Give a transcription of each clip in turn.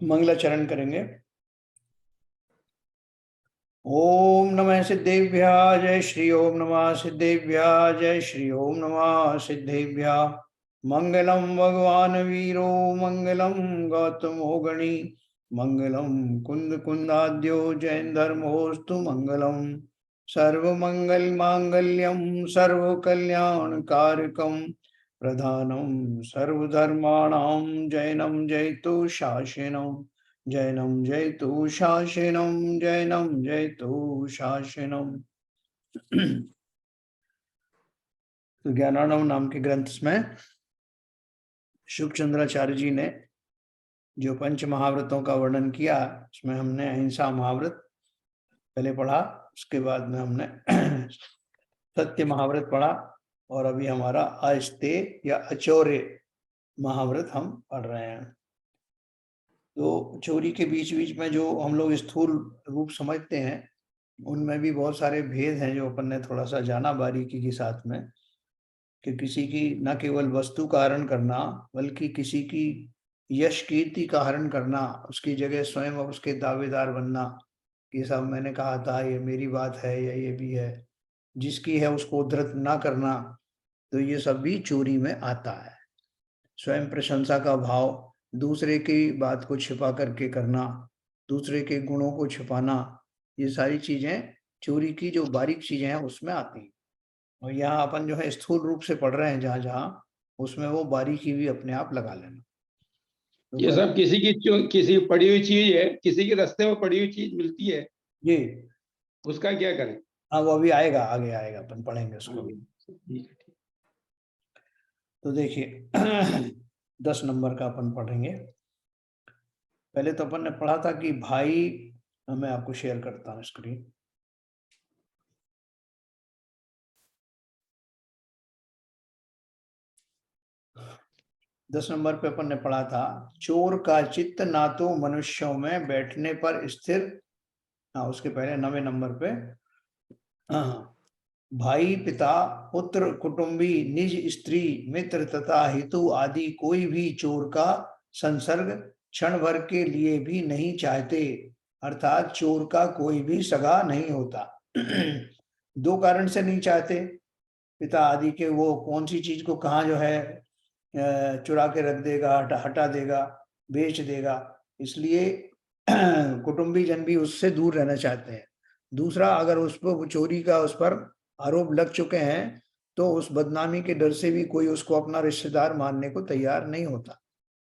मंगलाचरण करेंगे। ओम नमः सिद्धेभ्यः जय श्री ओम नमः सिद्धेभ्यः जय श्री ओम नमः सिद्धेभ्यः। मंगलम भगवान वीरो मंगलम गौतमो गणी मंगलम कुंद कुंदाद्यो जैन धर्मोस्तु मंगलम सर्वमंगल मांगल्यम सर्व कल्याण कारकम प्रधानम सर्वधर्माणां जैनम जयतु शासनम जैनम जयतु शासनम जैनम जयतु शासनम। तो ज्ञानार्णव नाम के ग्रंथ में शुकचंद्राचार्य जी ने जो पंच महाव्रतों का वर्णन किया, उसमें हमने अहिंसा महाव्रत पहले पढ़ा, उसके बाद में हमने सत्य महाव्रत पढ़ा, और अभी हमारा अस्तेय या अचौर्य महाव्रत हम पढ़ रहे हैं। तो चोरी के बीच बीच में जो हम लोग स्थूल रूप समझते हैं, उनमें भी बहुत सारे भेद हैं जो अपन ने थोड़ा सा जाना बारीकी के साथ में, कि किसी की न केवल वस्तु का हरण करना बल्कि किसी की यश कीर्ति का हरण करना, उसकी जगह स्वयं और उसके दावेदार बनना, ये सब मैंने कहा था ये मेरी बात है या ये भी है, जिसकी है उसको उद्धृत ना करना, तो ये सब भी चोरी में आता है। स्वयं प्रशंसा का भाव, दूसरे की बात को छिपा करके करना, दूसरे के गुणों को छिपाना, ये सारी चीजें चोरी की जो बारीक चीजें हैं उसमें आती हैं। और यहाँ अपन जो है स्थूल रूप से पढ़ रहे हैं जहाँ जहाँ, उसमें वो बारीकी भी अपने आप लगा लेना। तो ये सब किसी पड़ी हुई चीज है, किसी के रास्ते में पड़ी हुई चीज मिलती है जी, उसका क्या करें? हाँ वो अभी आएगा, आगे आएगा, अपन पढ़ेंगे उसको भी। ठीक है। तो देखिए 10 नंबर का अपन पढ़ेंगे। पहले तो अपन ने पढ़ा था कि भाई, मैं आपको शेयर करता हूँ स्क्रीन। दस नंबर पे अपन ने पढ़ा था, चोर का चित्त ना तो मनुष्यों में बैठने पर स्थिर। हाँ, उसके पहले 9वें नंबर पे, हाँ, भाई पिता पुत्र कुटुंबी निज स्त्री मित्र तथा हितु आदि कोई भी चोर का संसर्ग क्षण भर के लिए भी नहीं चाहते, अर्थात चोर का कोई भी सगा नहीं होता। दो कारण से नहीं चाहते पिता आदि के, वो कौन सी चीज को कहाँ जो है चुरा के रख देगा, हटा देगा, बेच देगा, इसलिए कुटुंबी जन भी उससे दूर रहना चाहते हैं। दूसरा, अगर उस पर चोरी का उस पर आरोप लग चुके हैं तो उस बदनामी के डर से भी कोई उसको अपना रिश्तेदार मानने को तैयार नहीं होता।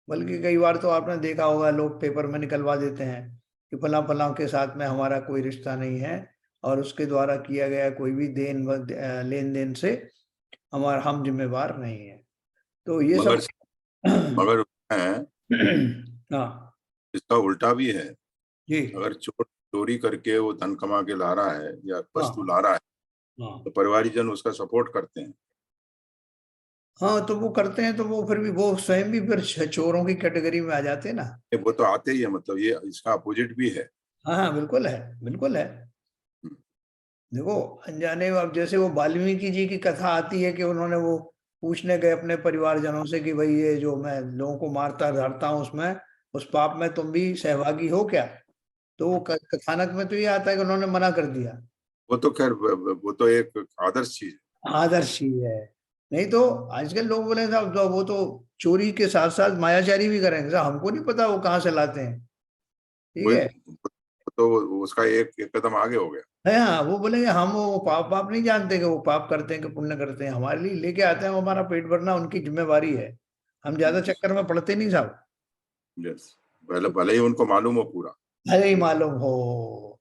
बल्कि कई बार तो आपने देखा होगा, लोग पेपर में निकलवा देते हैं कि फला फला के साथ में हमारा कोई रिश्ता नहीं है, और उसके द्वारा किया गया कोई भी लेन देन से हम जिम्मेवार नहीं है। तो ये सब मगर है, हाँ इसका उल्टा भी है। जी, अगर चोरी करके वो धन कमा के ला रहा है या वस्तु ला रहा है, हाँ तो परिवारीजन उसका सपोर्ट करते हैं। हाँ, तो वो करते हैं, तो वो फिर भी वो स्वयं भी फिर चोरों की कैटेगरी में आ जाते हैं ना। वो तो आते ही है, मतलब ये इसका अपोजिट भी है। हाँ हाँ, बिल्कुल है, बिल्कुल है। देखो, अनजाने अब जैसे वो वाल्मीकि जी की कथा आती है कि उन्होंने वो पूछने गए अपने परिवारजनों से कि भाई ये जो मैं लोगों को मारता धरता हूँ उसमें, उस पाप में तुम भी सहभागी हो क्या? तो वो कथानक में तो ये आता है कि उन्होंने मना कर दिया। वो तो खैर वो तो एक आदर्श चीज है। आदर्श ही है। नहीं तो आजकल लोग बोले साहब तो वो तो चोरी के साथ साथ मायाचारी भी करेंगे साहब, हमको नहीं पता वो कहाँ से लाते हैं। ठीक है, वो तो उसका एक कदम आगे हो गया है हाँ, वो बोलेंगे हम वो पाप पाप नहीं जानते कि वो पाप करते हैं कि पुण्य करते हैं, हमारे लिए लेके आते हैं, वो हमारा पेट भरना उनकी जिम्मेवारी है, हम ज्यादा चक्कर में पड़ते नहीं साहब। यस, भले भले ही उनको मालूम हो पूरा। भले ही मालूम हो।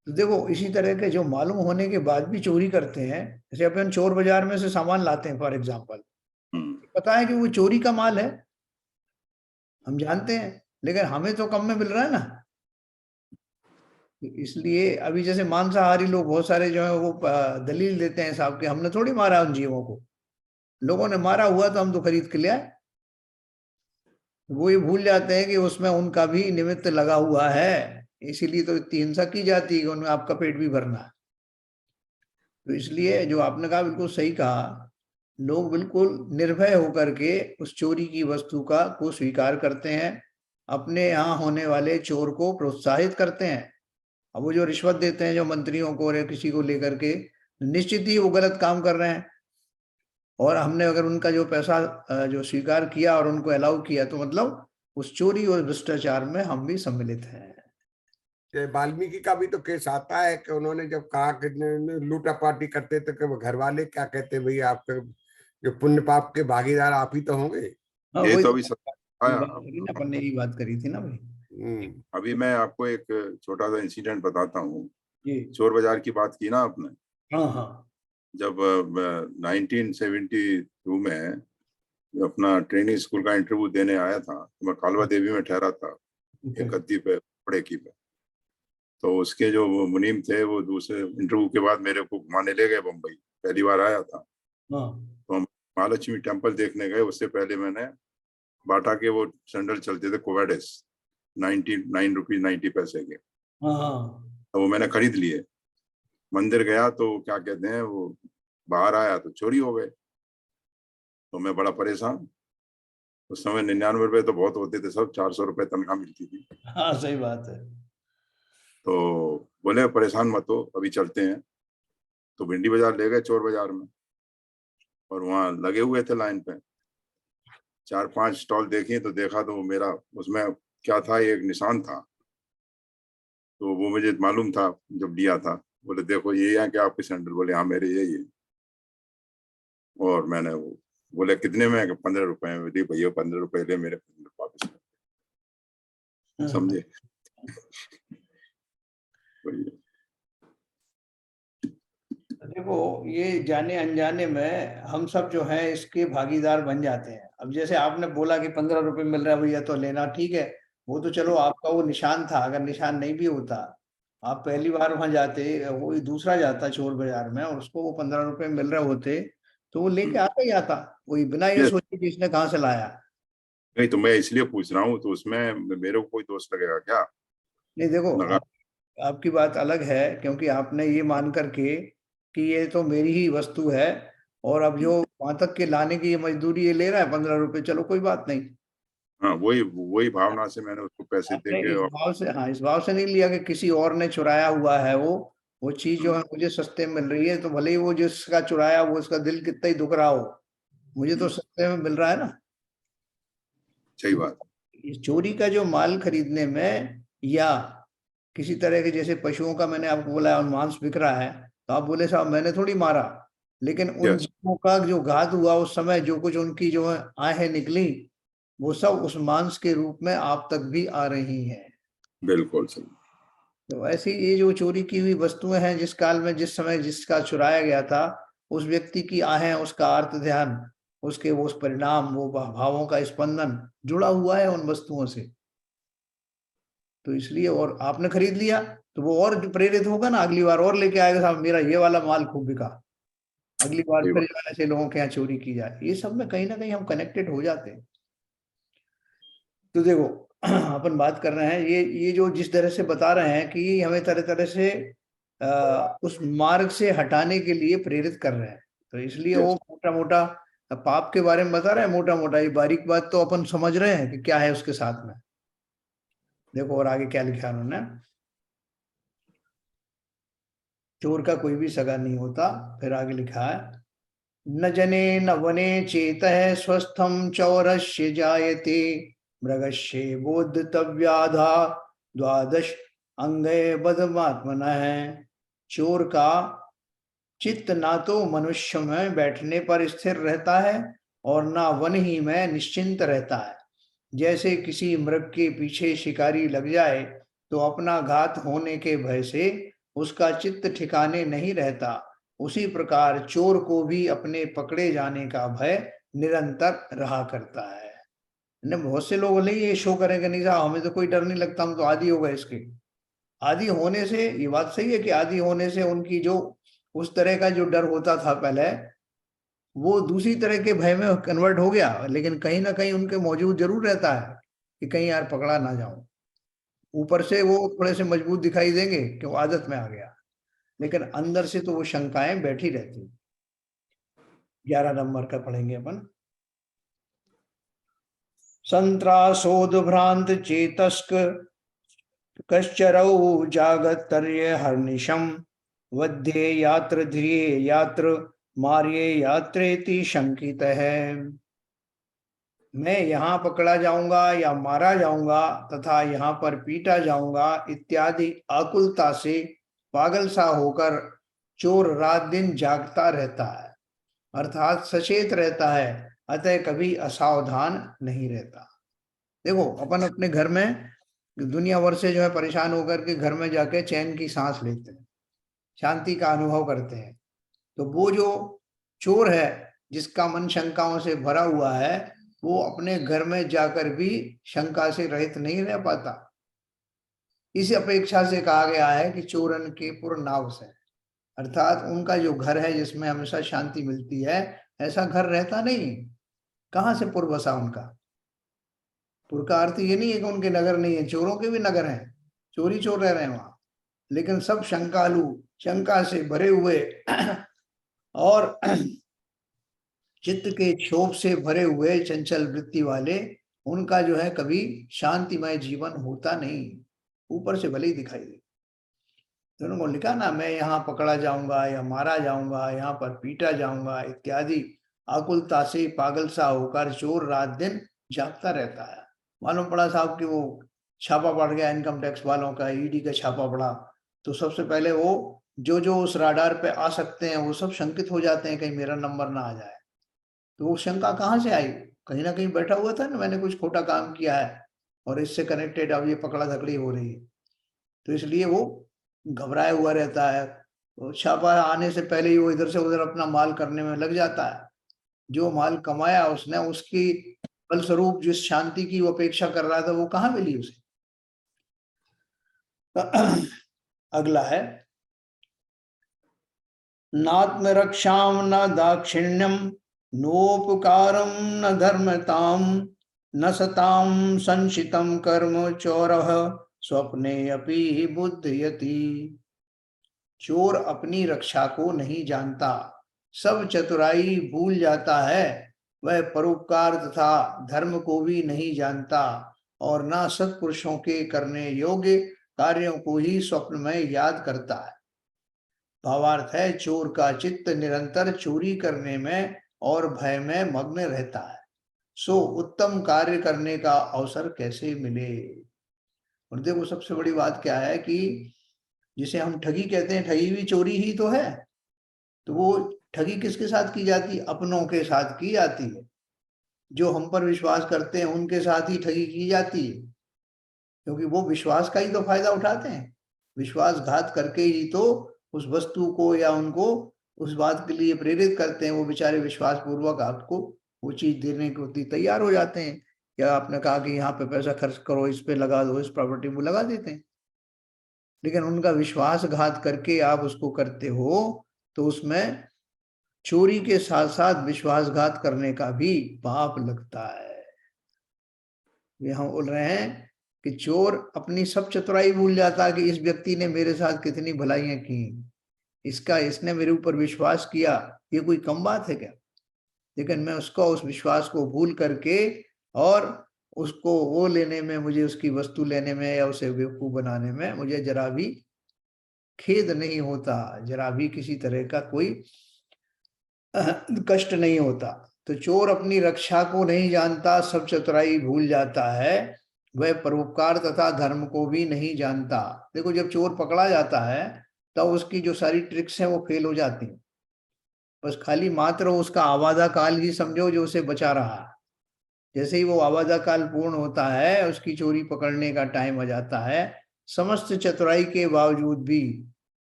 तो देखो, इसी तरह के जो मालूम होने के बाद भी चोरी करते हैं, जैसे अपन चोर बाजार में से सामान लाते हैं फॉर एग्जाम्पल, पता है कि वो चोरी का माल है, हम जानते हैं, लेकिन हमें तो कम में मिल रहा है ना। इसलिए अभी जैसे मांसाहारी लोग बहुत सारे जो है वो दलील देते हैं साहब कि हमने थोड़ी मारा उन जीवों को, लोगों ने मारा हुआ तो हम तो खरीद के ले आए। वो ये भूल जाते हैं कि उसमें उनका भी निमित्त लगा हुआ है, इसीलिए तो इतनी हिंसा की जाती है कि उनमें आपका पेट भी भरना है। तो इसलिए जो आपने कहा बिल्कुल सही कहा, लोग बिल्कुल निर्भय होकर के उस चोरी की वस्तु को स्वीकार करते हैं, अपने यहाँ होने वाले चोर को प्रोत्साहित करते हैं। अब वो जो रिश्वत देते हैं जो मंत्रियों को या किसी को लेकर के, निश्चित ही वो गलत काम कर रहे हैं। और हमने अगर उनका जो पैसा जो स्वीकार किया और उनको अलाउ किया, तो मतलब उस चोरी और भ्रष्टाचार में हम भी सम्मिलित हैं। वाल्मीकि का भी तो केस आता है कि उन्होंने जब कहा कि लूटा पार्टी करते थे, कि वो घर वाले क्या कहते, भैया आपके जो पुण्य पाप के भागीदार आप ही तो होंगे। हाँ, ये वही तो तो अभी सब आया। बात करी ना, अपन ने यही बात करी थी ना भाई। अभी मैं आपको एक छोटा सा इंसिडेंट बताता हूँ। जी। चोर बाजार की बात की ना आपने, हाँ हाँ। जब 1972 में अपना ट्रेनिंग स्कूल का इंटरव्यू देने आया था, तो मैं कालवा देवी में ठहरा था एक गद्दी पे, कपड़े की पे। तो उसके जो वो मुनीम थे, वो दूसरे इंटरव्यू के बाद मेरे को घुमाने ले गए बम्बई। पहली बार आया था। तो हम महालक्ष्मी टेम्पल देखने गए। उससे पहले मैंने बाटा के वो सैंडल चलते थे कोवेडिस, 99 रुपीज 90 पैसे के, तो वो मैंने खरीद लिए। मंदिर गया तो क्या कहते हैं, वो बाहर आया तो चोरी हो गए। तो मैं बड़ा परेशान। उस समय 99 रुपए तो बहुत होते थे, सब 400 रुपए तनख्वाह मिलती थी। हाँ, सही बात है। तो बोले परेशान मत हो, अभी चलते हैं। तो भिंडी बाजार ले गए, चोर बाजार में, और वहां लगे हुए थे लाइन पे। 4-5 स्टॉल देखे तो देखा तो मेरा उसमें क्या था, एक निशान था। तो वो मुझे मालूम था जब लिया था। बोले देखो ये है क्या आपके सैंडल? बोले हाँ मेरे यही है। और मैंने वो बोले कितने में? 15 रुपए में। बोले भैया 15 रुपए ले, मेरे 15 वापस कर। समझे? देखो, ये जाने अनजाने में हम सब जो है इसके भागीदार बन जाते हैं। अब जैसे आपने बोला कि 15 रुपए मिल रहा है भैया तो लेना, ठीक है, वो तो चलो आपका वो निशान था। अगर निशान नहीं भी होता, आप पहली बार वहां जाते, वो दूसरा जाता चोर बाजार में और उसको वो 15 रुपए मिल रहे होते, तो वो लेके आता ही आता, वही बिना ये सोचे कि इसने कहाँ से लाया। नहीं तो मैं इसलिए पूछ रहा हूँ, तो उसमें मेरे को कोई दोष लगेगा क्या? नहीं देखो, लगा। आपकी बात अलग है, क्योंकि आपने ये मान करके कि ये तो मेरी ही वस्तु है, और अब जो वहां तक के लाने की ये मजदूरी ये ले रहा है 15 रुपए, चलो कोई बात नहीं। हाँ, वही भावना से मैंने उसको पैसे दे आपने के। इस और भाव से, हाँ, इस भाव से नहीं लिया कि किसी और ने चुराया हुआ है। वो चीज जो है मुझे सस्ते में मिल रही है, तो भले ही वो जिसका चुराया वो उसका दिल कितना ही दुख रहा हो, मुझे तो सस्ते में मिल रहा है ना। सही बात। इस चोरी का जो माल खरीदने में, या किसी तरह के, जैसे पशुओं का मैंने आपको बोला और मांस बिक रहा है, तो आप बोले साहब मैंने थोड़ी मारा, लेकिन उन यस, जीवों का जो घात हुआ उस समय, जो कुछ उनकी जो है आहें निकली, वो सब उस मांस के रूप में आप तक भी आ रही हैं। बिल्कुल सही। तो ऐसी ये जो चोरी की हुई वस्तुएं हैं, जिस काल में जिस समय जिसका चुराया गया था, उस व्यक्ति की आहें, उसका अर्थ ध्यान, उसके वो उस परिणाम, वो भावों का स्पंदन जुड़ा हुआ है उन वस्तुओं से। तो इसलिए, और आपने खरीद लिया तो वो और प्रेरित होगा ना, अगली बार और लेके आएगा, साहब मेरा ये वाला माल खूब बिका, अगली बार सही फिर बात। जो है ऐसे लोगों के यहाँ चोरी की जाए। ये सब में कहीं ना कहीं हम कनेक्टेड हो जाते हैं। तो देखो, अपन बात कर रहे हैं, ये जो जिस तरह से बता रहे हैं कि हमें तरह तरह से उस मार्ग से हटाने के लिए प्रेरित कर रहे हैं, तो इसलिए वो यस। मोटा मोटा पाप के बारे में बता रहे हैं, मोटा मोटा। ये बारीक बात तो अपन समझ रहे हैं कि क्या है उसके साथ में। देखो और आगे क्या लिखा है उन्होंने, चोर का कोई भी सगा नहीं होता। फिर आगे लिखा है, न जने न वने चेतः स्वस्थम चौरस्य जायते, मृगस्य बोधतव्याधा द्वादश अंगे बदमात्मनः। चोर का चित्त ना तो मनुष्य में बैठने पर स्थिर रहता है, और ना वन ही में निश्चिंत रहता है। जैसे किसी मृग के पीछे शिकारी लग जाए, तो अपना घात होने के भय से उसका चित्त ठिकाने नहीं रहता, उसी प्रकार चोर को भी अपने पकड़े जाने का भय निरंतर रहा करता है। बहुत से लोग नहीं ये शो करेंगे, नहीं साहब हमें तो कोई डर नहीं लगता, हम तो आदी हो गए इसके। आदी होने से, ये बात सही है कि आदी होने से उनकी जो उस तरह का जो डर होता था पहले, वो दूसरी तरह के भय में कन्वर्ट हो गया, लेकिन कहीं ना कहीं उनके मौजूद जरूर रहता है कि कहीं यार पकड़ा ना जाऊं। ऊपर से वो थोड़े से मजबूत दिखाई देंगे कि वो आदत में आ गया, लेकिन अंदर से तो वो शंकाएं बैठी रहती। 11 नंबर का पढ़ेंगे अपन। संत्रासोदभ्रांत चेतस्क कश्चरौ जागतर्य हर्निशम वध्ये यात्र ध्रिये यात्र मार्ये यात्रेति शंकित है। मैं यहाँ पकड़ा जाऊंगा या मारा जाऊंगा तथा यहाँ पर पीटा जाऊंगा इत्यादि आकुलता से पागल सा होकर चोर रात दिन जागता रहता है, अर्थात सचेत रहता है, अतः कभी असावधान नहीं रहता। देखो अपन अपने घर में दुनिया भर से जो है परेशान होकर के घर में जाके चैन की सांस लेते हैं, शांति का अनुभव करते हैं। तो वो जो चोर है जिसका मन शंकाओं से भरा हुआ है, वो अपने घर में जाकर भी शंका से रहित नहीं रह पाता। इस अपेक्षा से कहा गया है कि चोरन के पुर नावस है, अर्थात उनका जो घर है जिसमें हमेशा शांति मिलती है, ऐसा घर रहता नहीं। कहाँ से पुर बसा उनका? पुर का अर्थ ये नहीं है कि उनके नगर नहीं है, चोरों के भी नगर हैं, चोरी चोर रह रहे हैं वहां, लेकिन सब शंकालु, शंका से भरे हुए और चित्त के क्षोभ से भरे हुए चंचल वृत्ति वाले, उनका जो है कभी शांतिमय जीवन होता नहीं, ऊपर से भले ही दिखाई दे। तो उन्होंने लिखा ना, मैं यहाँ पकड़ा जाऊंगा या मारा जाऊंगा, यहाँ पर पीटा जाऊंगा इत्यादि आकुलता से पागल सा होकर चोर रात दिन जागता रहता है। मालूम पड़ा साहब कि वो छापा पड़ गया इनकम टैक्स वालों का, ईडी का छापा पड़ा, तो सबसे पहले वो जो उस राडार पे आ सकते हैं वो सब शंकित हो जाते हैं, कहीं मेरा नंबर ना आ जाए। तो वो शंका कहाँ से आई? कहीं ना कहीं बैठा हुआ था ना, मैंने कुछ खोटा काम किया है और इससे कनेक्टेड अब ये पकड़ा धकड़ी हो रही है, तो इसलिए वो घबराया हुआ रहता है। तो छापा आने से पहले ही वो इधर से उधर अपना माल करने में लग जाता है। जो माल कमाया उसने, उसकी फलस्वरूप जिस शांति की वो अपेक्षा कर रहा था वो कहाँ मिली उसे। अगला है, नात्म रक्षाम न दाक्षिण्यम नोपकारम न धर्मताम न सताम संशितम कर्म चोरः स्वप्ने अपि बुद्धयति। चोर अपनी रक्षा को नहीं जानता, सब चतुराई भूल जाता है, वह परोपकार तथा धर्म को भी नहीं जानता और ना सत्पुरुषों के करने योग्य कार्यों को ही स्वप्न में याद करता है। भावार्थ है, चोर का चित्त निरंतर चोरी करने में और भय में मग्न रहता है, सो उत्तम कार्य करने का अवसर कैसे मिले। और देखो सबसे बड़ी बात क्या है कि जिसे हम ठगी कहते हैं, ठगी भी चोरी ही तो है। तो वो ठगी किसके साथ की जाती है? अपनों के साथ की जाती है। जो हम पर विश्वास करते हैं उनके साथ ही ठगी की जाती है, क्योंकि वो विश्वास का ही तो फायदा उठाते हैं। विश्वासघात करके ही तो उस वस्तु को या उनको उस बात के लिए प्रेरित करते हैं। वो बेचारे विश्वास पूर्वक आपको वो चीज देने को तैयार हो जाते हैं। या आपने कहा कि यहाँ पे पैसा खर्च करो, इस पे लगा दो, इस प्रॉपर्टी में लगा देते हैं, लेकिन उनका विश्वासघात करके आप उसको करते हो, तो उसमें चोरी के साथ साथ विश्वासघात करने का भी पाप लगता है। ये हम बोल रहे हैं कि चोर अपनी सब चतुराई भूल जाता है कि इस व्यक्ति ने मेरे साथ कितनी भलाइयां की, इसने मेरे ऊपर विश्वास किया, ये कोई कम बात है क्या? लेकिन मैं उसको, उस विश्वास को भूल करके और उसको वो लेने में, मुझे उसकी वस्तु लेने में या उसे बेवकूफ बनाने में मुझे जरा भी खेद नहीं होता, जरा भी किसी तरह का कोई कष्ट नहीं होता। तो चोर अपनी रक्षा को नहीं जानता, सब चतुराई भूल जाता है, वह परोपकार तथा धर्म को भी नहीं जानता। देखो जब चोर पकड़ा जाता है तब उसकी जो सारी ट्रिक्स हैं वो फेल हो जाती हैं। बस खाली मात्र उसका आवादा काल ही समझो जो उसे बचा रहा है। जैसे ही वो आवादा काल पूर्ण होता है, उसकी चोरी पकड़ने का टाइम आ जाता है, समस्त चतुराई के बावजूद भी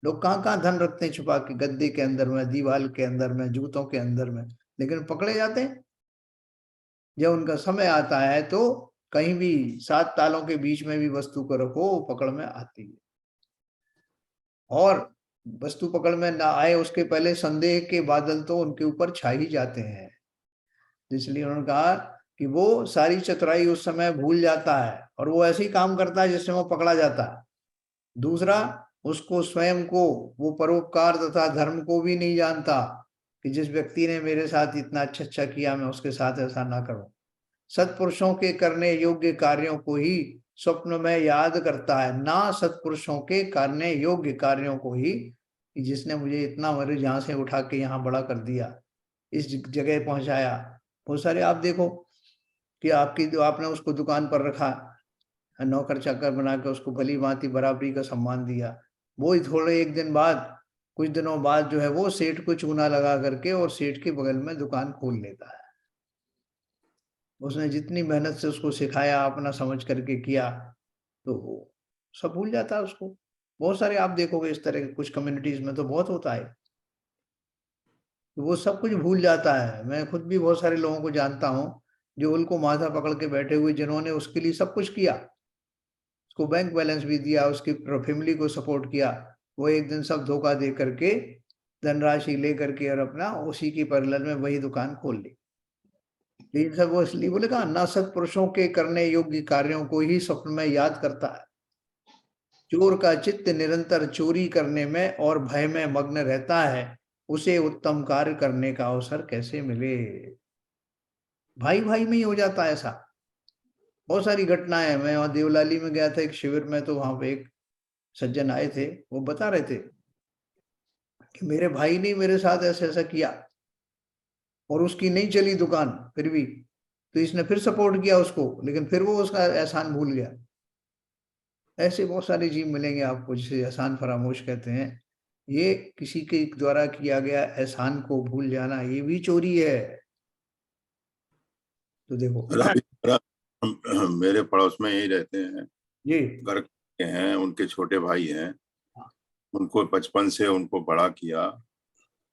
लोग कहाँ धन रखते हैं छुपा के, गद्दे के अंदर में, दीवार के अंदर में, जूतों के अंदर में, लेकिन पकड़े जाते हैं। जब उनका समय आता है तो कहीं भी 7 तालों के बीच में भी वस्तु को रखो, पकड़ में आती है। और वस्तु पकड़ में ना आए उसके पहले संदेह के बादल तो उनके ऊपर छा ही जाते हैं। इसलिए उन्होंने कहा कि वो सारी चतुराई उस समय भूल जाता है और वो ऐसे ही काम करता है जिससे वो पकड़ा जाता है। दूसरा, उसको स्वयं को, वो परोपकार तथा धर्म को भी नहीं जानता कि जिस व्यक्ति ने मेरे साथ इतना अच्छा किया, मैं उसके साथ ऐसा ना करूं। सत्पुरुषों के करने योग्य कार्यों को ही स्वप्न में याद करता है, ना सत्पुरुषों के करने योग्य कार्यों को ही, जिसने मुझे इतना मेरे यहाँ से उठा के यहाँ बड़ा कर दिया, इस जगह पहुंचाया। बहुत सारे आप देखो कि आपकी जो आपने उसको दुकान पर रखा, नौकर चाकर बना के उसको भली भांति बराबरी का सम्मान दिया, वो ही थोड़े एक दिन बाद, कुछ दिनों बाद जो है वो सेठ को चूना लगा करके और सेठ के बगल में दुकान खोल लेता है। उसने जितनी मेहनत से उसको सिखाया, अपना समझ करके किया, तो सब भूल जाता है उसको। बहुत सारे आप देखोगे इस तरह के, कुछ कम्युनिटीज में तो बहुत होता है, तो वो सब कुछ भूल जाता है। मैं खुद भी बहुत सारे लोगों को जानता हूँ जो उनको माथा पकड़ के बैठे हुए, जिन्होंने उसके लिए सब कुछ किया, उसको बैंक बैलेंस भी दिया, उसकी फैमिली को सपोर्ट किया, वो एक दिन सब धोखा दे करके धनराशि ले करके और अपना उसी की पैरेलल में वही दुकान खोल ली। लेकिन सब वो इसलिए बोले कहा, ना सत्पुरुषों के करने योग्य कार्यों को ही स्वप्न में याद करता है। चोर का चित्त निरंतर चोरी करने में और भय में मग्न रहता है, उसे उत्तम कार्य करने का अवसर कैसे मिले। भाई भाई में ही हो जाता है ऐसा। बहुत सारी घटनाएं हैं। मैं वहां देवलाली में गया था एक शिविर में, तो वहां पे एक सज्जन आए थे, वो बता रहे थे कि मेरे भाई ने मेरे साथ ऐसा ऐसा किया और उसकी नहीं चली दुकान, फिर भी तो इसने फिर सपोर्ट किया उसको, लेकिन फिर वो उसका एहसान भूल गया। ऐसे बहुत सारे जीव मिलेंगे आपको जिसे एहसान फरामोश कहते हैं। ये किसी के द्वारा किया गया एहसान को भूल जाना, ये भी चोरी है। तो देखो मेरे पड़ोस में यही रहते हैं, ये घर के हैं, उनके छोटे भाई हैं, उनको बचपन से उनको बड़ा किया,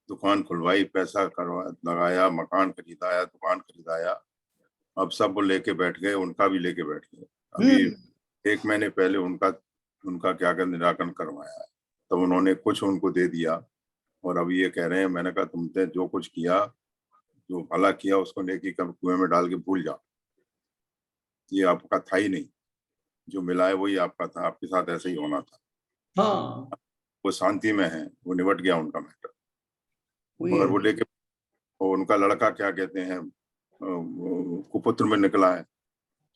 दुकान खुलवाई, पैसा करवा लगाया, मकान खरीदाया, दुकान खरीदाया, अब सब वो लेके बैठ गए, उनका भी लेके बैठ गए। अभी 1 महीने पहले उनका क्या कर निराकरण करवाया है, तब उन्होंने कुछ उनको दे दिया और अब ये कह रहे हैं, मैंने कहा तुमने जो कुछ किया, जो भला किया, उसको लेके कुएं में डाल के भूल जाओ, ये आपका था ही नहीं, जो मिला है वही आपका था, आपके साथ ऐसे ही होना था। हाँ, वो शांति में है, वो निपट गया उनका मैटर। वही मगर है। वो लेके, वो उनका लड़का क्या कहते हैं, कुपुत्र में निकला है।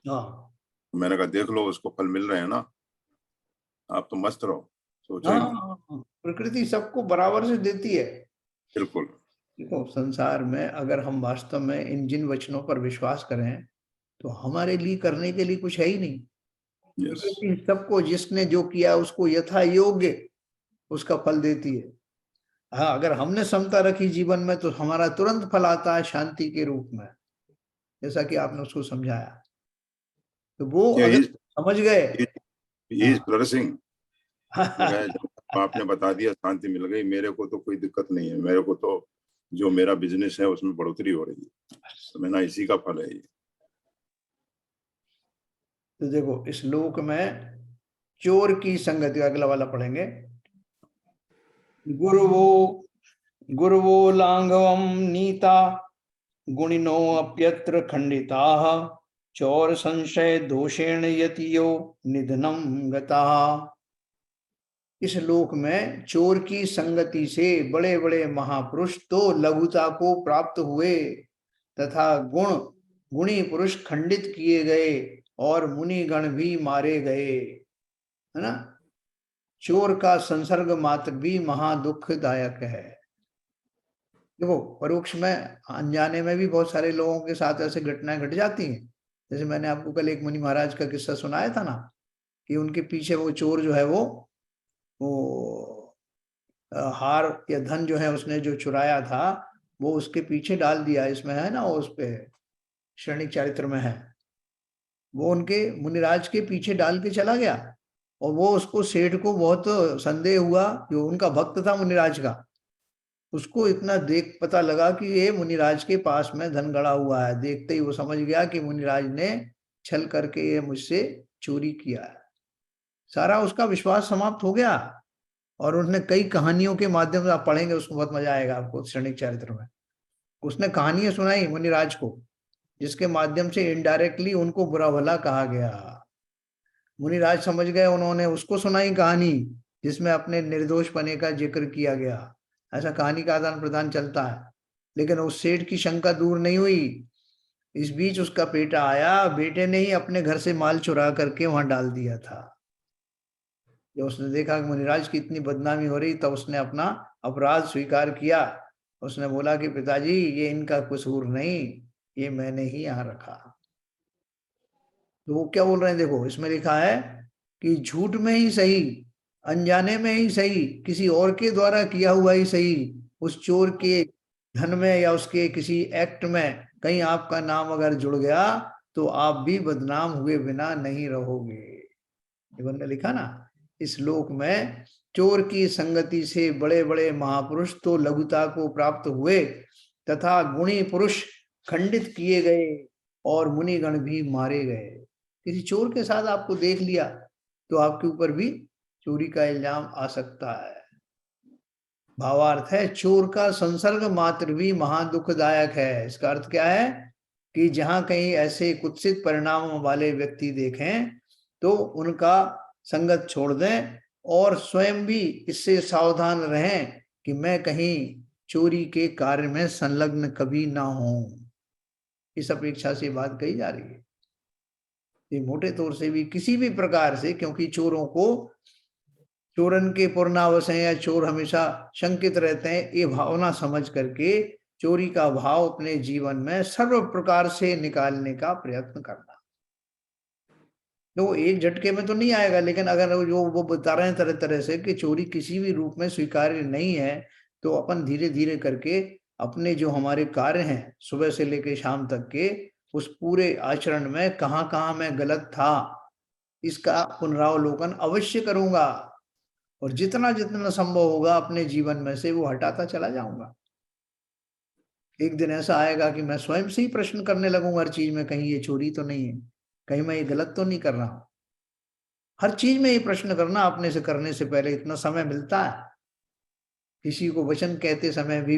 हाँ मैंने कहा देख लो, उसको फल मिल रहे हैं ना, आप तो मस्त रहो, सोचो ही मत। हाँ, प्रकृति सबको बराबर से देती है। बिल्कुल। देखो संसार में अगर हम वास्तव में इन जिन वचनों पर विश्वास करें, तो हमारे लिए करने के लिए कुछ है ही नहीं। यस, प्रकृति सबको जिसने जो किया उसको यथा योग्य उसका फल देती है। हाँ, अगर हमने समता रखी जीवन में तो हमारा तुरंत फल आता है शांति के रूप में, जैसा कि आपने उसको समझाया। तो वो अगर समझ गए, इज फ्लरिशिंग। जब आपने बता दिया शांति मिल गई, मेरे को तो कोई दिक्कत नहीं है, मेरे को तो जो मेरा बिजनेस है उसमें बढ़ोतरी हो रही है, तो मैंने इसी का फल है ये। तो देखो इस लोक में चोर की संगति, अगला वाला पढ़ेंगे। गुरुवो लांघवम नीता गुणिनो अप्यत्र खंडिताः, चोर संशय दोषेण यतियो निधनम गताः। इस लोक में चोर की संगति से बड़े बड़े महापुरुष तो लघुता को प्राप्त हुए, तथा गुणी पुरुष खंडित किए गए और मुनिगण भी मारे गए, है ना। चोर का संसर्ग मात्र भी महादुखदायक है। देखो परोक्ष में, अनजाने में भी बहुत सारे लोगों के साथ ऐसे घटनाएं घट जाती हैं। जैसे मैंने आपको कल एक मुनि महाराज का किस्सा सुनाया था ना, कि उनके पीछे वो चोर जो है वो हार या धन जो है उसने जो चुराया था वो उसके पीछे डाल दिया। इसमें है ना, उस पे श्रेणिक चरित्र में है, वो उनके मुनिराज के पीछे डाल के चला गया और वो उसको सेठ को बहुत संदेह हुआ, जो उनका भक्त था मुनिराज का, उसको इतना देख पता लगा कि ये मुनिराज के पास में धन गड़ा हुआ है। देखते ही वो समझ गया कि मुनिराज ने छल करके ये मुझसे चोरी किया है। सारा उसका विश्वास समाप्त हो गया और उसने कई कहानियों के माध्यम से, आप पढ़ेंगे उसको बहुत मजा आएगा आपको श्रेणिक चरित्र में, उसने कहानियां सुनाई मुनिराज को, जिसके माध्यम से इनडायरेक्टली उनको बुरा भला कहा गया। मुनिराज समझ गए, उन्होंने उसको सुनाई कहानी जिसमें अपने निर्दोष पने का जिक्र किया गया। ऐसा कहानी का आदान प्रदान चलता है। लेकिन उस सेठ की शंका दूर नहीं हुई इस बीच उसका बेटा आया, बेटे ने ही अपने घर से माल चुरा करके वहां डाल दिया था। जब उसने देखा कि मुनिराज की इतनी बदनामी हो रही, तब उसने अपना अपराध स्वीकार किया। उसने बोला कि पिताजी, ये इनका कसूर नहीं, ये मैंने ही यहाँ रखा। तो वो क्या बोल रहे हैं, देखो इसमें लिखा है कि झूठ में ही सही, अनजाने में ही सही, किसी और के द्वारा किया हुआ ही सही, उस चोर के धन में या उसके किसी एक्ट में कहीं आपका नाम अगर जुड़ गया तो आप भी बदनाम हुए बिना नहीं रहोगे। इन्होंने ने लिखा ना, इस लोक में चोर की संगति से बड़े बड़े महापुरुष तो लघुता को प्राप्त हुए तथा गुणी पुरुष खंडित किए गए और मुनिगण भी मारे गए। किसी चोर के साथ आपको देख लिया तो आपके ऊपर भी चोरी का इल्जाम आ सकता है। भावार्थ है, चोर का संसर्ग मात्र भी महादुखदायक है। इसका अर्थ क्या है कि जहां कहीं ऐसे कुत्सित परिणामों वाले व्यक्ति देखें तो उनका संगत छोड़ दें और स्वयं भी इससे सावधान रहें कि मैं कहीं चोरी के कार्य में संलग्न कभी ना हूं। इस अपेक्षा से बात कही जा रही है। ये मोटे तौर से भी किसी भी प्रकार से, क्योंकि चोरों को चोरन के पूर्णावश हैं या चोर हमेशा शंकित रहते हैं, ये भावना समझ करके चोरी का भाव अपने जीवन में सर्व प्रकार से निकालने का प्रयत्न करना। तो एक झटके में तो नहीं आएगा, लेकिन अगर वो बता रहे हैं तरह तरह से कि चोरी किसी भी रूप में स्वीकार्य नहीं है, तो अपन धीरे धीरे करके अपने जो हमारे कार्य हैं सुबह से लेकर शाम तक के, उस पूरे आचरण में कहाँ कहाँ मैं गलत था, इसका पुनरावलोकन अवश्य करूंगा और जितना जितना संभव होगा अपने जीवन में से वो हटाता चला जाऊंगा। एक दिन ऐसा आएगा कि मैं स्वयं से ही प्रश्न करने लगूंगा हर चीज में, कहीं ये चोरी तो नहीं है, कहीं मैं ये गलत तो नहीं कर रहा हूं। हर चीज में ये प्रश्न करना अपने से करने से पहले इतना समय मिलता है। किसी को वचन कहते समय भी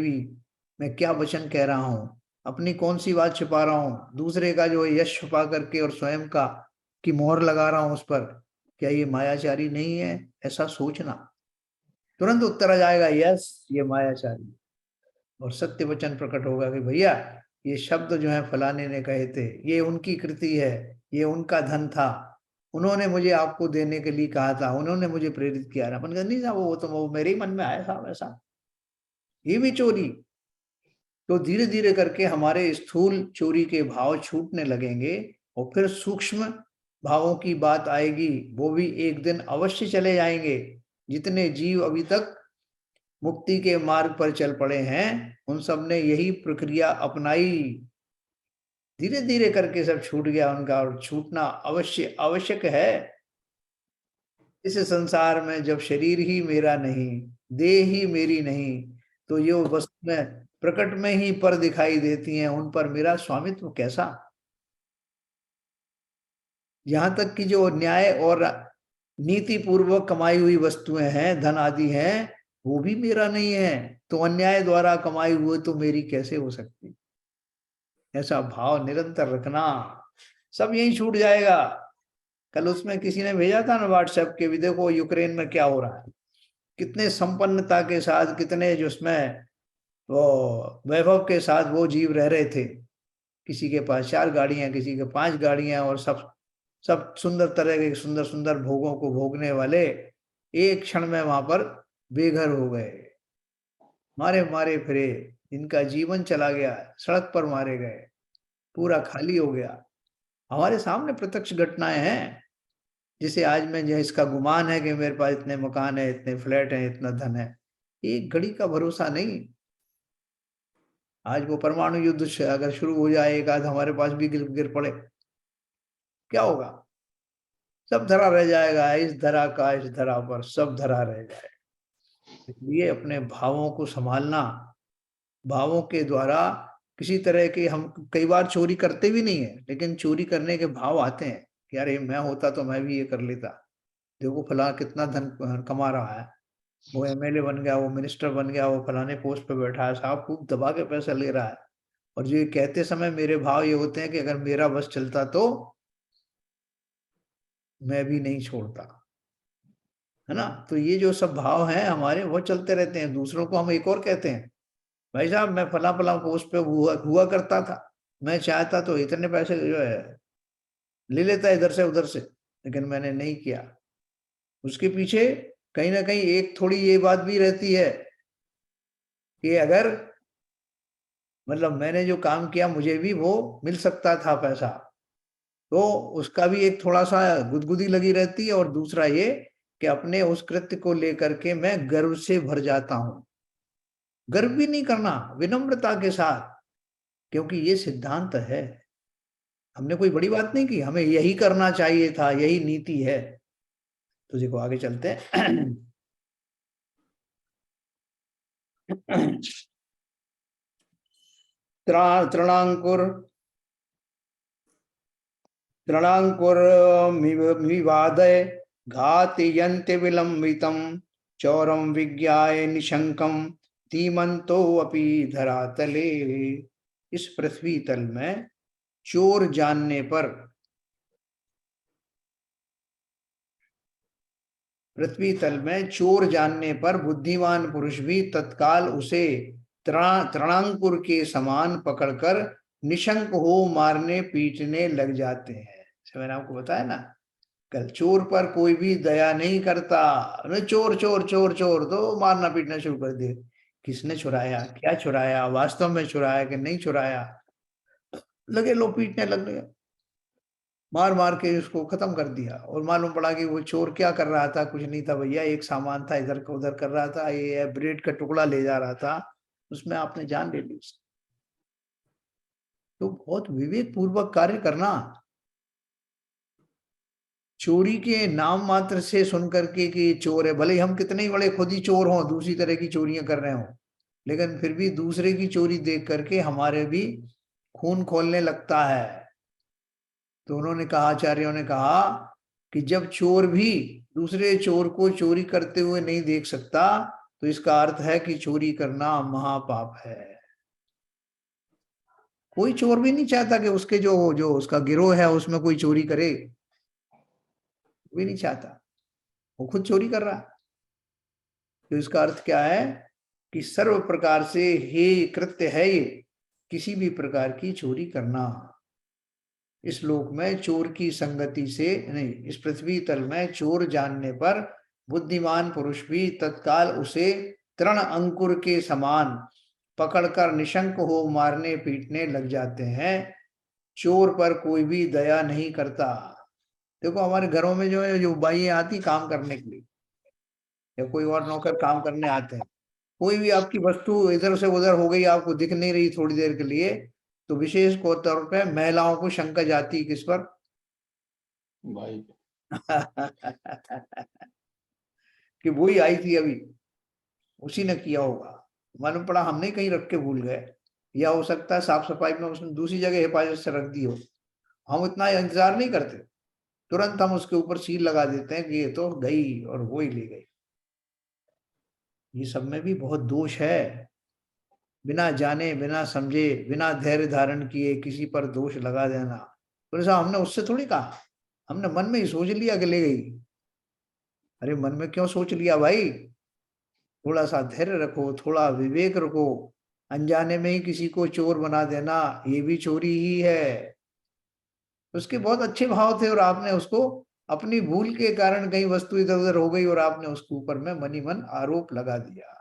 मैं क्या वचन कह रहा हूं, अपनी कौन सी बात छिपा रहा हूं, दूसरे का जो यश छुपा करके और स्वयं का की मोहर लगा रहा हूं उस पर, क्या ये मायाचारी नहीं है? ऐसा सोचना, तुरंत उत्तर आ जाएगा यस, ये मायाचारी। और सत्य वचन प्रकट होगा कि भैया ये शब्द जो है फलाने ने कहे थे, ये उनकी कृति है, ये उनका धन था, उन्होंने मुझे आपको देने के लिए कहा था, उन्होंने मुझे प्रेरित किया। अपन कहते नहीं था, वो तो वो मेरे ही मन में आया था वैसा, ये भी चोरी। तो धीरे धीरे करके हमारे स्थूल चोरी के भाव छूटने लगेंगे और फिर सूक्ष्म भावों की बात आएगी, वो भी एक दिन अवश्य चले जाएंगे। जितने जीव अभी तक मुक्ति के मार्ग पर चल पड़े हैं उन सब ने यही प्रक्रिया अपनाई। धीरे धीरे करके सब छूट गया उनका, और छूटना अवश्य आवश्यक है। इस संसार में जब शरीर ही मेरा नहीं, देह ही मेरी नहीं, तो ये वस्तुएं प्रकट में ही पर दिखाई देती हैं, उन पर मेरा स्वामित्व कैसा? यहां तक कि जो न्याय और नीति पूर्वक कमाई हुई वस्तुएं हैं, धन आदि हैं, वो भी मेरा नहीं है, तो अन्याय द्वारा कमाई हुए तो मेरी कैसे हो सकती? ऐसा भाव निरंतर रखना, सब यही छूट जाएगा। कल उसमें किसी ने भेजा था ना व्हाट्सएप के भी, देखो यूक्रेन में क्या हो रहा है, कितने संपन्नता के साथ, कितने जो उसमें वो वैभव के साथ वो जीव रह रहे थे। किसी के पास 4 गाड़ियां, किसी के 5 गाड़ियां, और सब सुंदर तरह के सुंदर सुंदर भोगों को भोगने वाले एक क्षण में वहां पर बेघर हो गए, मारे मारे फिरे, इनका जीवन चला गया, सड़क पर मारे गए, पूरा खाली हो गया। हमारे सामने प्रत्यक्ष घटनाएं हैं, जिसे आज में जो इसका गुमान है कि मेरे पास इतने मकान है, इतने फ्लैट हैं, इतना धन है, एक घड़ी का भरोसा नहीं। आज वो परमाणु युद्ध अगर शुरू हो जाए, एक आध हमारे पास भी गिर पड़े, क्या होगा? सब धरा रह जाएगा, इस धरा का इस धरा पर सब धरा रह जाएगा। इसलिए अपने भावों को संभालना, भावों के द्वारा किसी तरह के, हम कई बार चोरी करते भी नहीं है, लेकिन चोरी करने के भाव आते हैं कि यार ये मैं होता तो मैं भी ये कर लेता, देखो फला कितना धन कमा रहा है, वो एमएलए बन गया, वो मिनिस्टर बन गया, वो फलाने पोस्ट पे बैठा है, साहब खूब दबा के पैसा ले रहा है। और जो ये कहते समय मेरे भाव ये होते हैं कि अगर मेरा बस चलता तो मैं भी नहीं छोड़ता, है ना? तो ये जो सब भाव हैं हमारे, वो चलते रहते हैं। दूसरों को हम एक और कहते हैं, भाई साहब मैं फला फला पोस्ट पे हुआ करता था, मैं चाहता तो इतने पैसे जो है ले लेता इधर से उधर से, लेकिन मैंने नहीं किया। उसके पीछे कहीं ना कहीं एक थोड़ी ये बात भी रहती है कि अगर मतलब मैंने जो काम किया मुझे भी वो मिल सकता था पैसा, तो उसका भी एक थोड़ा सा गुदगुदी लगी रहती है। और दूसरा ये कि अपने उस कृत्य को लेकर के मैं गर्व से भर जाता हूं। गर्व भी नहीं करना, विनम्रता के साथ, क्योंकि ये सिद्धांत है, हमने कोई बड़ी बात नहीं की, हमें यही करना चाहिए था, यही नीति है। तो देखो आगे चलते हैं। तृणांकुर तृणांकुरमिवादय घातयन्ति विलंबितं चौरम विज्ञाय निशंकम धीमंतो अपि धरातले। इस पृथ्वी तल में चोर जानने पर, पृथ्वी तल में चोर जानने पर बुद्धिमान पुरुष भी तत्काल उसे तृणांकुर के समान पकड़कर निशंक हो मारने पीटने लग जाते हैं। मैंने आपको बताया ना कल, चोर पर कोई भी दया नहीं करता। चोर चोर चोर चोर तो मारना पीटना शुरू कर दिए। किसने चुराया, क्या चुराया, वास्तव में चुराया कि नहीं चुराया, लगे लो पीटने लग गए, मार मार के उसको खत्म कर दिया। और मालूम पड़ा कि वो चोर क्या कर रहा था, कुछ नहीं था भैया, एक सामान था इधर का उधर कर रहा था, ये ब्रेड का टुकड़ा ले जा रहा था, उसमें आपने जान ले ली। तो बहुत विवेक पूर्वक कार्य करना। चोरी के नाम मात्र से सुन करके कि चोर है, भले ही हम कितने ही बड़े खुद ही चोर हों, दूसरी तरह की चोरियां कर रहे हों, लेकिन फिर भी दूसरे की चोरी देख करके हमारे भी खून खौलने लगता है। तो उन्होंने कहा, आचार्यों ने कहा कि जब चोर भी दूसरे चोर को चोरी करते हुए नहीं देख सकता, तो इसका अर्थ है कि चोरी करना महापाप है। कोई चोर भी नहीं चाहता कि उसके जो जो उसका गिरोह है उसमें कोई चोरी करे, कोई नहीं चाहता, वो खुद चोरी कर रहा है। तो इसका अर्थ क्या है कि सर्व प्रकार से हे कृत्य है ये, किसी भी प्रकार की चोरी करना। इस लोक में चोर की संगति से नहीं, इस पृथ्वी तल में चोर जानने पर बुद्धिमान पुरुष भी तत्काल उसे तृण अंकुर के समान पकड़कर निशंक हो मारने पीटने लग जाते हैं। चोर पर कोई भी दया नहीं करता। देखो हमारे घरों में जो है, जो बाइयां आती काम करने के लिए या कोई और नौकर काम करने आते हैं, कोई भी आपकी वस्तु इधर से उधर हो गई, आपको दिख नहीं रही थोड़ी देर के लिए, तो विशेष तौर पे महिलाओं को शंका जाती किस पर? भाई कि वही आई थी अभी, उसी ने किया होगा। मालूम पड़ा हमने कहीं रख के भूल गए, या हो सकता है साफ सफाई में उसने दूसरी जगह हिफाजत से रख दी हो। हम इतना इंतजार नहीं करते, तुरंत हम उसके ऊपर सील लगा देते हैं कि ये तो गई और वो ही ले गई। ये सब में भी बहुत दोष है। बिना जाने बिना समझे बिना धैर्य धारण किए किसी पर दोष लगा देना। तो ऐसा हमने उससे थोड़ी कहा, हमने मन में ही सोच लिया कि ले गई। अरे मन में क्यों सोच लिया भाई, थोड़ा सा धैर्य रखो, थोड़ा विवेक रखो। अनजाने में ही किसी को चोर बना देना ये भी चोरी ही है। उसके बहुत अच्छे भाव थे और आपने उसको अपनी भूल के कारण कहीं वस्तु इधर उधर हो गई और आपने उसके ऊपर में मनी मन आरोप लगा दिया।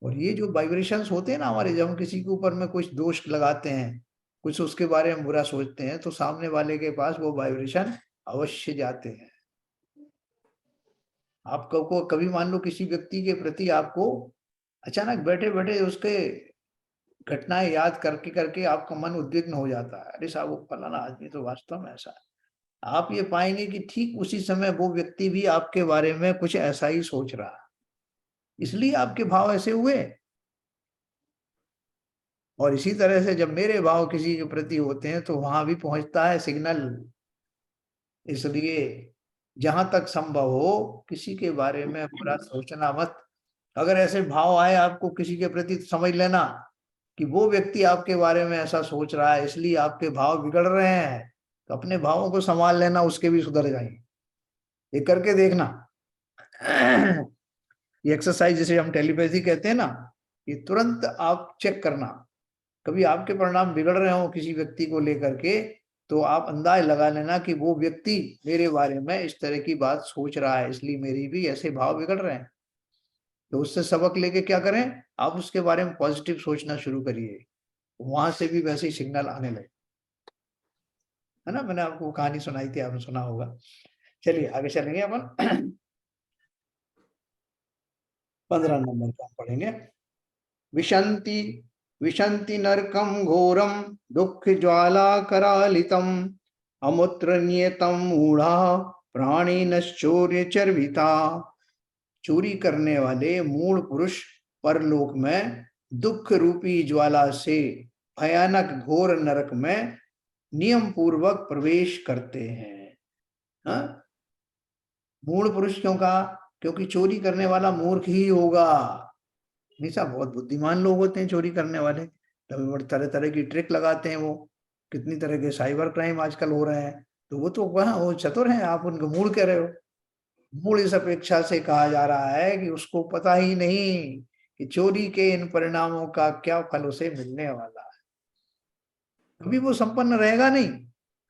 और ये जो वाइब्रेशंस होते हैं ना हमारे, जब हम किसी के ऊपर में कुछ दोष लगाते हैं, कुछ उसके बारे में बुरा सोचते हैं, तो सामने वाले के पास वो वाइब्रेशन अवश्य जाते हैं। आपको कभी मान लो किसी व्यक्ति के प्रति आपको अचानक बैठे बैठे उसके घटनाएं याद करके करके आपका मन उद्विग्न हो जाता है, अरे साहब वो फलाना आदमी तो वास्तव में ऐसा है। आप ये पाएंगे कि ठीक उसी समय वो व्यक्ति भी आपके बारे में कुछ ऐसा ही सोच रहा है, इसलिए आपके भाव ऐसे हुए। और इसी तरह से जब मेरे भाव किसी के प्रति होते हैं तो वहां भी पहुंचता है सिग्नल। इसलिए जहां तक संभव हो किसी के बारे में बुरा सोचना मत। अगर ऐसे भाव आए आपको किसी के प्रति, तो समझ लेना कि वो व्यक्ति आपके बारे में ऐसा सोच रहा है, इसलिए आपके भाव बिगड़ रहे हैं। तो अपने भावों को संभाल लेना, उसके भी सुधर जाएंगे। ये करके देखना। ये एक्सरसाइज जिसे हम टेलीपैथी कहते हैं ना, ये तुरंत आप चेक करना कभी आपके परिणाम बिगड़ रहे हो किसी व्यक्ति को लेकर के, तो आप अंदाज लगा लेना कि वो व्यक्ति मेरे बारे में इस तरह की बात सोच रहा है, इसलिए मेरी भी ऐसे भाव बिगड़ रहे हैं। तो उससे सबक लेके क्या करें, आप उसके बारे में पॉजिटिव सोचना शुरू करिए, वहां से भी वैसे ही सिग्नल आने लगे, है ना। मैंने आपको कहानी सुनाई थी, आपने सुना होगा। चलिए आगे चलेंगे अपन। 15 नंबर का पढ़ेंगे। विशंति विशंति नरकम घोरम दुख ज्वाला करालितम अमुत्र नियतम मूढ़ा प्राणी नश्चौर्य चर्विता। चोरी करने वाले मूढ़ पुरुष परलोक में दुख रूपी ज्वाला से भयानक घोर नरक में नियम पूर्वक प्रवेश करते हैं। हाँ? मूढ़ पुरुष क्यों कहा? क्योंकि चोरी करने वाला मूर्ख ही होगा। हमेशा बहुत बुद्धिमान लोग होते हैं चोरी करने वाले, तभी तरह तरह की ट्रिक लगाते हैं। वो कितनी तरह के साइबर क्राइम आजकल हो रहे हैं, तो वो तो वहाँ वो चतुर हैं, आप उनको मूढ़ कह रहे हो। मूढ़ इस अपेक्षा से कहा जा रहा है कि उसको पता ही नहीं कि चोरी के इन परिणामों का क्या फल उसे मिलने वाला है। कभी वो संपन्न रहेगा नहीं,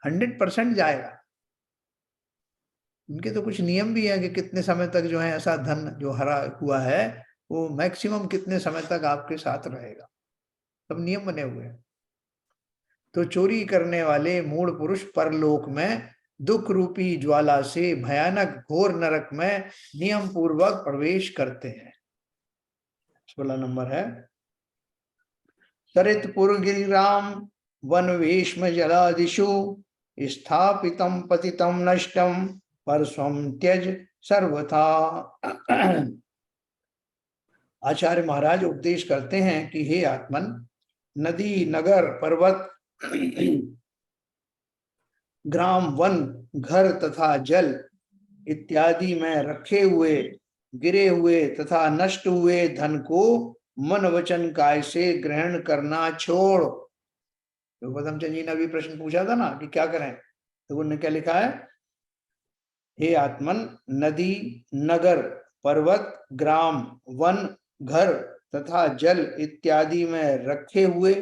100% जाएगा। उनके तो कुछ नियम भी है कि कितने समय तक जो है ऐसा धन जो हरा हुआ है वो मैक्सिमम कितने समय तक आपके साथ रहेगा, सब नियम बने हुए हैं। तो चोरी करने वाले मूढ़ पुरुष परलोक में दुख रूपी ज्वाला से भयानक घोर नरक में नियम पूर्वक प्रवेश करते हैं। 16 नंबर है। सरितपुर गिरिराम वन वेश्म जलादिशु स्थापितम पतितम नष्टम परस्वम त्यज सर्वथा। आचार्य महाराज उपदेश करते हैं कि हे आत्मन, नदी नगर पर्वत ग्राम वन घर तथा जल इत्यादि में रखे हुए गिरे हुए तथा नष्ट हुए धन को मन वचन काय से ग्रहण करना छोड़। तो पदमचंद जी ने अभी प्रश्न पूछा था ना कि क्या करें, तो उन्होंने क्या लिखा है, हे आत्मन, नदी नगर पर्वत ग्राम वन घर तथा जल इत्यादि में रखे हुए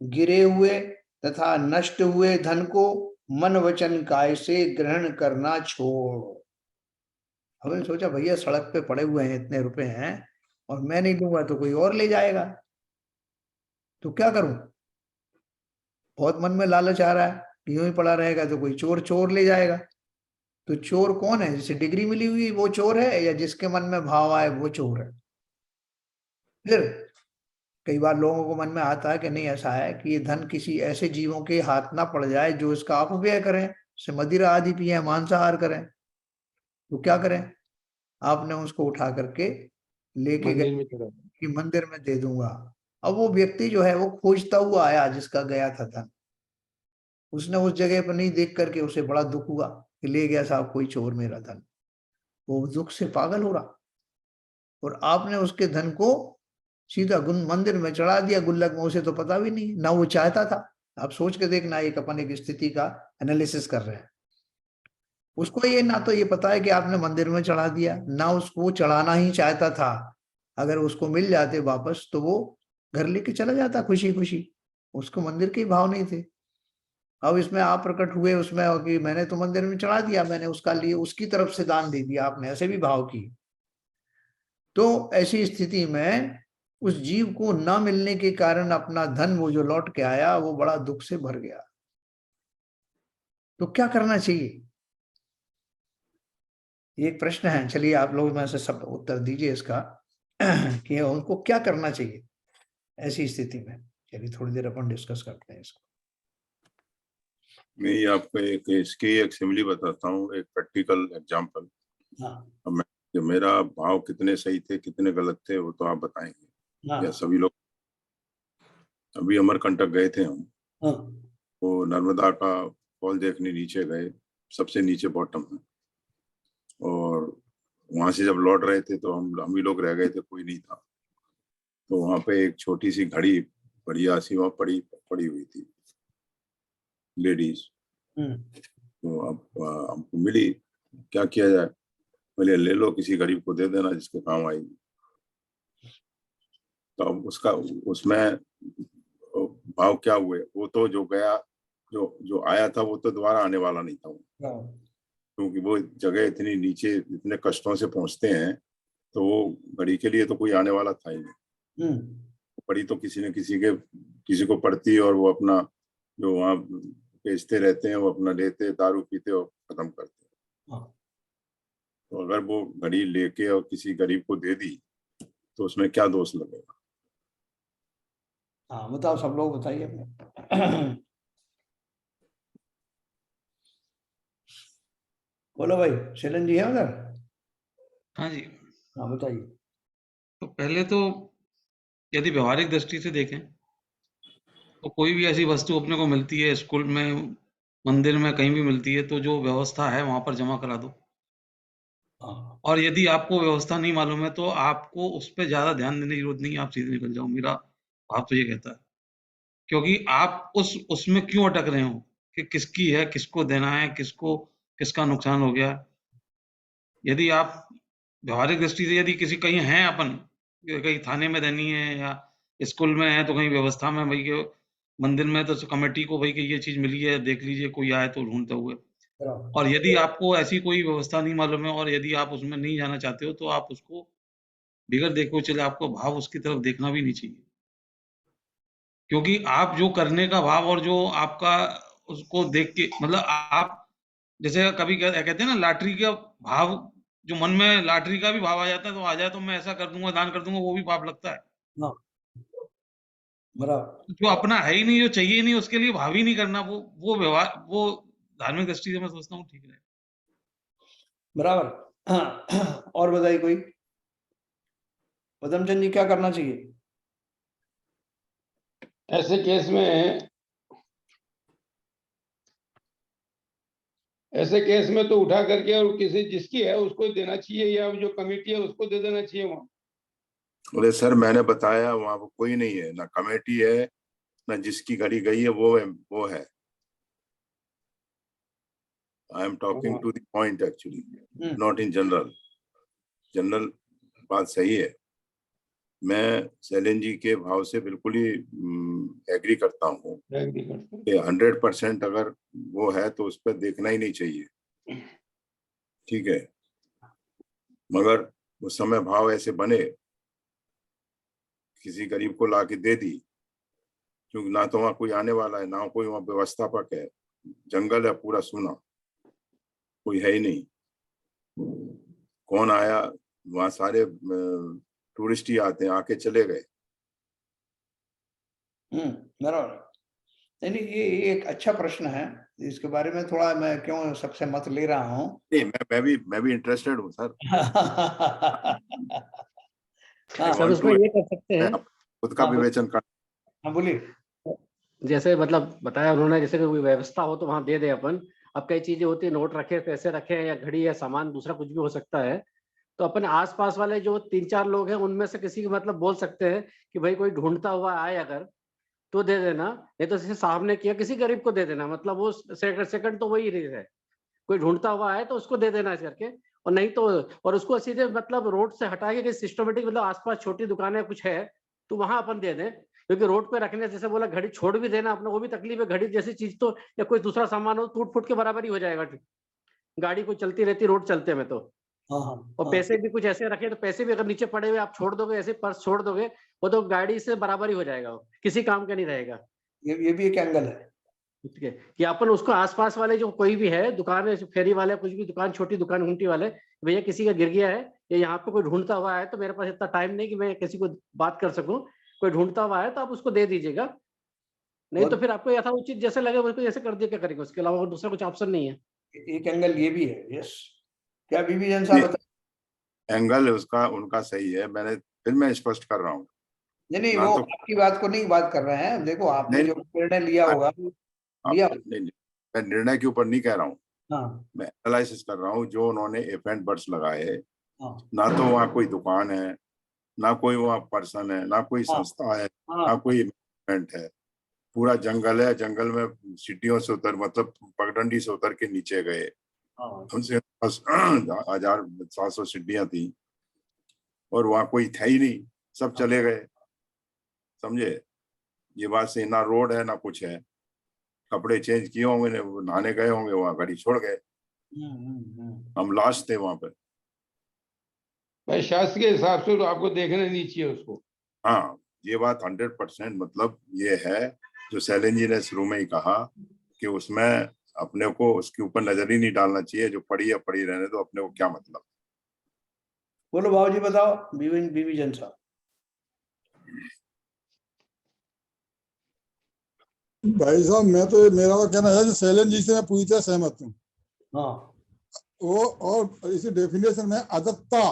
गिरे हुए तथा नष्ट हुए धन को मन वचन काय से ग्रहण करना छोड़। हमने सोचा भैया सड़क पे पड़े हुए हैं, इतने रुपए हैं और मैं नहीं लूंगा तो कोई और ले जाएगा, तो क्या करूं। बहुत मन में लालच आ रहा है कि यूं ही पड़ा रहेगा तो कोई चोर चोर ले जाएगा। तो चोर कौन है? जिसे डिग्री मिली हुई वो चोर है, या जिसके मन में भाव आए वो चोर है? फिर कई बार लोगों को मन में आता है कि नहीं, ऐसा है कि ये धन किसी ऐसे जीवों के हाथ ना पड़ जाए जो इसका अपव्यय करें, जैसे मदिरा आदि पिए, मांसाहार करें, तो क्या करें? आपने उसको उठा करके लेके गए कि मंदिर में दे दूंगा। अब वो व्यक्ति जो है वो खोजता हुआ आया जिसका गया था धन, उसने उस जगह पर नहीं देख करके उसे बड़ा दुख हुआ कि ले गया साहब कोई चोर मेरा धन। वो दुख से पागल हो रहा और आपने उसके धन को सीधा मंदिर में चढ़ा दिया गुल्लक में, उसे तो पता भी नहीं ना वो चाहता था। आप सोच के देखना, एक अपन एक स्थिति का एनालिसिस कर रहे हैं। उसको ये ना तो ये पता है कि आपने मंदिर में चढ़ा दिया, ना उसको चढ़ाना ही चाहता था। अगर उसको मिल जाते वापस तो वो घर लेके चला जाता खुशी खुशी, उसको मंदिर के भाव नहीं थे। अब इसमें आप प्रकट हुए उसमें कि मैंने तो मंदिर में चढ़ा दिया, मैंने उसका लिए उसकी तरफ से दान दे दिया, आपने ऐसे भी भाव की। तो ऐसी स्थिति में उस जीव को न मिलने के कारण अपना धन वो जो लौट के आया वो बड़ा दुख से भर गया। तो क्या करना चाहिए, एक प्रश्न है। चलिए आप लोग में से सब उत्तर दीजिए इसका कि उनको क्या करना चाहिए ऐसी स्थिति में। चलिए थोड़ी देर अपन डिस्कस करते हैं इसको। मैं आपको एक इसकी एक सिमिली बताता हूँ, एक प्रैक्टिकल एग्जांपल। अब मैं जो मेरा भाव कितने सही थे कितने गलत थे वो तो आप बताएंगे या सभी लोग। अभी अमरकंटक गए थे हम, वो नर्मदा का फॉल देखने नीचे गए, सबसे नीचे बॉटम में, और वहां से जब लौट रहे थे तो हम ही लोग रह गए थे, कोई नहीं था। तो वहां पे एक छोटी सी घड़ी बढ़िया सी वहां पड़ी हुई थी लेडीज। तो अब हमको मिली, क्या किया जाए, बोले ले लो, किसी गरीब को दे देना जिसके काम आएगी। तो अब उसमें भाव क्या हुए, वो तो जो गया, जो आया था वो तो दोबारा आने वाला नहीं था, क्योंकि वो जगह इतनी नीचे इतने कष्टों से पहुंचते हैं, तो वो घड़ी के लिए तो कोई आने वाला था ही नहीं। पड़ी तो किसी न किसी को पड़ती, और वो अपना जो वहाँ बेचते रहते हैं वो अपना लेते, दारू पीते और खत्म करते। तो अगर वो घड़ी लेके और किसी गरीब को दे दी तो उसमें क्या दोष लगेगा? हाँ बताओ, सब लोग बताइए अपने। बोलो भाई, शैलन जी है उधर? हाँ जी। हाँ बताइए। तो पहले तो यदि व्यवहारिक दृष्टि से देखें तो कोई भी ऐसी वस्तु अपने को मिलती है, स्कूल में, मंदिर में, कहीं भी मिलती है, तो जो व्यवस्था है वहां पर जमा करा दो। हाँ और यदि आपको व्यवस्था नहीं मालूम है तो आपको उस पर ज्यादा ध्यान देने की जरूरत नहीं है, आप सीधे निकल जाओ। मेरा भाव तो ये कहता है, क्योंकि आप उसमें क्यों अटक रहे हो कि किसकी है, किसको देना है, किसका नुकसान हो गया। यदि आप व्यवहारिक दृष्टि से यदि किसी कहीं हैं अपन, कहीं थाने में देनी है या स्कूल में है, तो कहीं व्यवस्था में भाई के मंदिर में तो कमेटी को भाई कि ये चीज मिली है, देख लीजिए, कोई आए तो ढूंढते हुए। बराबर। और यदि आपको ऐसी कोई व्यवस्था नहीं मालूम है और यदि आप उसमें नहीं जाना चाहते हो, तो आप उसको बिगड़ देखो चले, आपको भाव उसकी तरफ देखना भी नहीं चाहिए। क्योंकि आप जो करने का भाव और जो आपका उसको देख के, मतलब आप जैसे कभी कहते हैं ना, लॉटरी का भाव, जो मन में लॉटरी का भी भाव आ जाता है, तो आ जाए तो मैं ऐसा कर दूंगा, दान कर दूंगा, वो भी पाप लगता है। हाँ बराबर। जो अपना है ही नहीं, जो चाहिए ही नहीं, उसके लिए भाव ही नहीं करना, वो व्यवहार, वो धार्मिक दृष्टि से मैं सोचता हूँ ठीक है। बराबर। हाँ, और बताइए कोई। पदमचंद जी, क्या करना चाहिए? ऐसे केस में तो उठा करके और किसी जिसकी है उसको देना चाहिए, या जो कमेटी है उसको दे देना चाहिए वहाँ। बोले सर मैंने बताया वहां पर कोई नहीं है, ना कमेटी है, ना जिसकी घड़ी गई है वो है। I am talking to the point actually, not in general. General बात सही है, मैं शैलेन जी के भाव से बिल्कुल ही एग्री करता हूँ कि 100% अगर वो है तो उस पर देखना ही नहीं चाहिए, ठीक है। मगर उस समय भाव ऐसे बने, किसी गरीब को लाके दे दी, क्योंकि ना तो वहां कोई आने वाला है, ना कोई वहां व्यवस्थापक है, जंगल है पूरा सूना, कोई है ही नहीं। कौन आया वहां? सारे टूरिस्ट ही आते हैं, आके चले गए। बराबर। नहीं नहीं, ये एक अच्छा प्रश्न है। इसके बारे में थोड़ा मैं क्यों सबसे मत ले रहा हूँ। नहीं, मैं भी इंटरेस्टेड हूँ सर। I सर want उसमें to- ये कर सकते मैं हैं। खुद का हाँ विवेचन कर। बोलिए। जैसे मतलब बताया उन्होंने, जैसे कोई व्यवस्था हो तो वहां दे दे अपन। अब कई चीजें होती है, नोट रखे, पैसे रखे, या घड़ी या सामान दूसरा कुछ भी हो सकता है, तो अपन आसपास वाले जो 3-4 लोग हैं उनमें से किसी को मतलब बोल सकते हैं कि भाई कोई ढूंढता हुआ आए अगर, तो दे देना। नहीं तो जैसे साहब ने किया, किसी गरीब को दे देना, मतलब वो सेकंड तो वही है, कोई ढूंढता हुआ आए तो उसको दे देना इस करके। और नहीं तो, और उसको सीधे मतलब रोड से हटा के सिस्टमेटिक, मतलब आसपास छोटी दुकानें कुछ है तो वहां अपन दे दें। क्योंकि रोड पे रखने, जैसे बोला, घड़ी छोड़ भी देना अपने को भी तकलीफ है। घड़ी जैसी चीज तो, या कोई दूसरा सामान हो, टूट फूट के बराबर ही हो जाएगा। गाड़ी को चलती रहती, रोड चलते में तो। हाँ हाँ और हाँ, पैसे भी कुछ ऐसे रखे, तो पैसे भी अगर नीचे पड़े हुए आप छोड़ दोगे, ऐसे पर्स छोड़ दोगे, वो तो गाड़ी से बराबर ही हो जाएगा, वो किसी काम का नहीं रहेगा। ये भी एक एंगल है। ठीक है, कि अपन उसको आसपास वाले जो कोई भी है दुकान है, फेरी वाले, कुछ भी दुकान, छोटी दुकान, घंटी वाले, भैया किसी का गिर गया है या यहाँ पे कोई ढूंढता हुआ है, तो मेरे पास इतना टाइम नहीं कि मैं किसी को बात कर सकूं, कोई ढूंढता हुआ है तो आप उसको दे दीजिएगा। नहीं तो और फिर आपको यथाउचित जैसे लगे उसको जैसे कर दिया, क्या करेंगे, उसके अलावा और दूसरा कुछ ऑप्शन नहीं है। एक एंगल ये भी है। यस, क्या बीबी जन साहब बता। एंगल उसका उनका सही है, मैं स्पष्ट कर रहा हूँ। नहीं नहीं, ना वो तो आपकी बात को नहीं बात कर रहे हैं। देखो, आपने नहीं, जो निर्णय लिया होगा लिया। नहीं, मैं निर्णय के ऊपर नहीं कह रहा हूँ, हाँ मैं एनालिसिस कर रहा हूँ। जो उन्होंने इफ एंड बट्स लगाए, हाँ ना तो वहाँ कोई दुकान है, ना कोई वहाँ पर्सन है, ना कोई हाँ संस्था है, ना हाँ कोई इवेंट है। पूरा जंगल है, जंगल में सीढ़ियों से उतर, मतलब पगडंडी से उतर के नीचे गए। हाँ हमसे बस 1700 सीढ़ियां थी, और वहां कोई था ही नहीं, सब चले गए, समझे। ये बात सही, ना रोड है ना कुछ है, कपड़े चेंज किए होंगे, नहाने गए होंगे, वहां गाड़ी छोड़ गए, हम लास्ट थे वहां पर। भाई शास्त्र के हिसाब से तो आपको देखना नहीं चाहिए उसको। हाँ, ये बात 100% मतलब ये है जो सैलन जी ने शुरू में ही कहा कि उसमें अपने को उसके ऊपर नजर ही नहीं डालना चाहिए, जो पड़ी है पड़ी रहने दो, अपने को क्या मतलब। बोलो बाबूजी, बताओ बीवी जन साहब। भाई साहब मैं तो, मेरा तो कहना है जो सैलन जी से मैं पूरी तरह सहमत हूँ। हाँ वो और इसी डेफिनेशन में अदत्ता,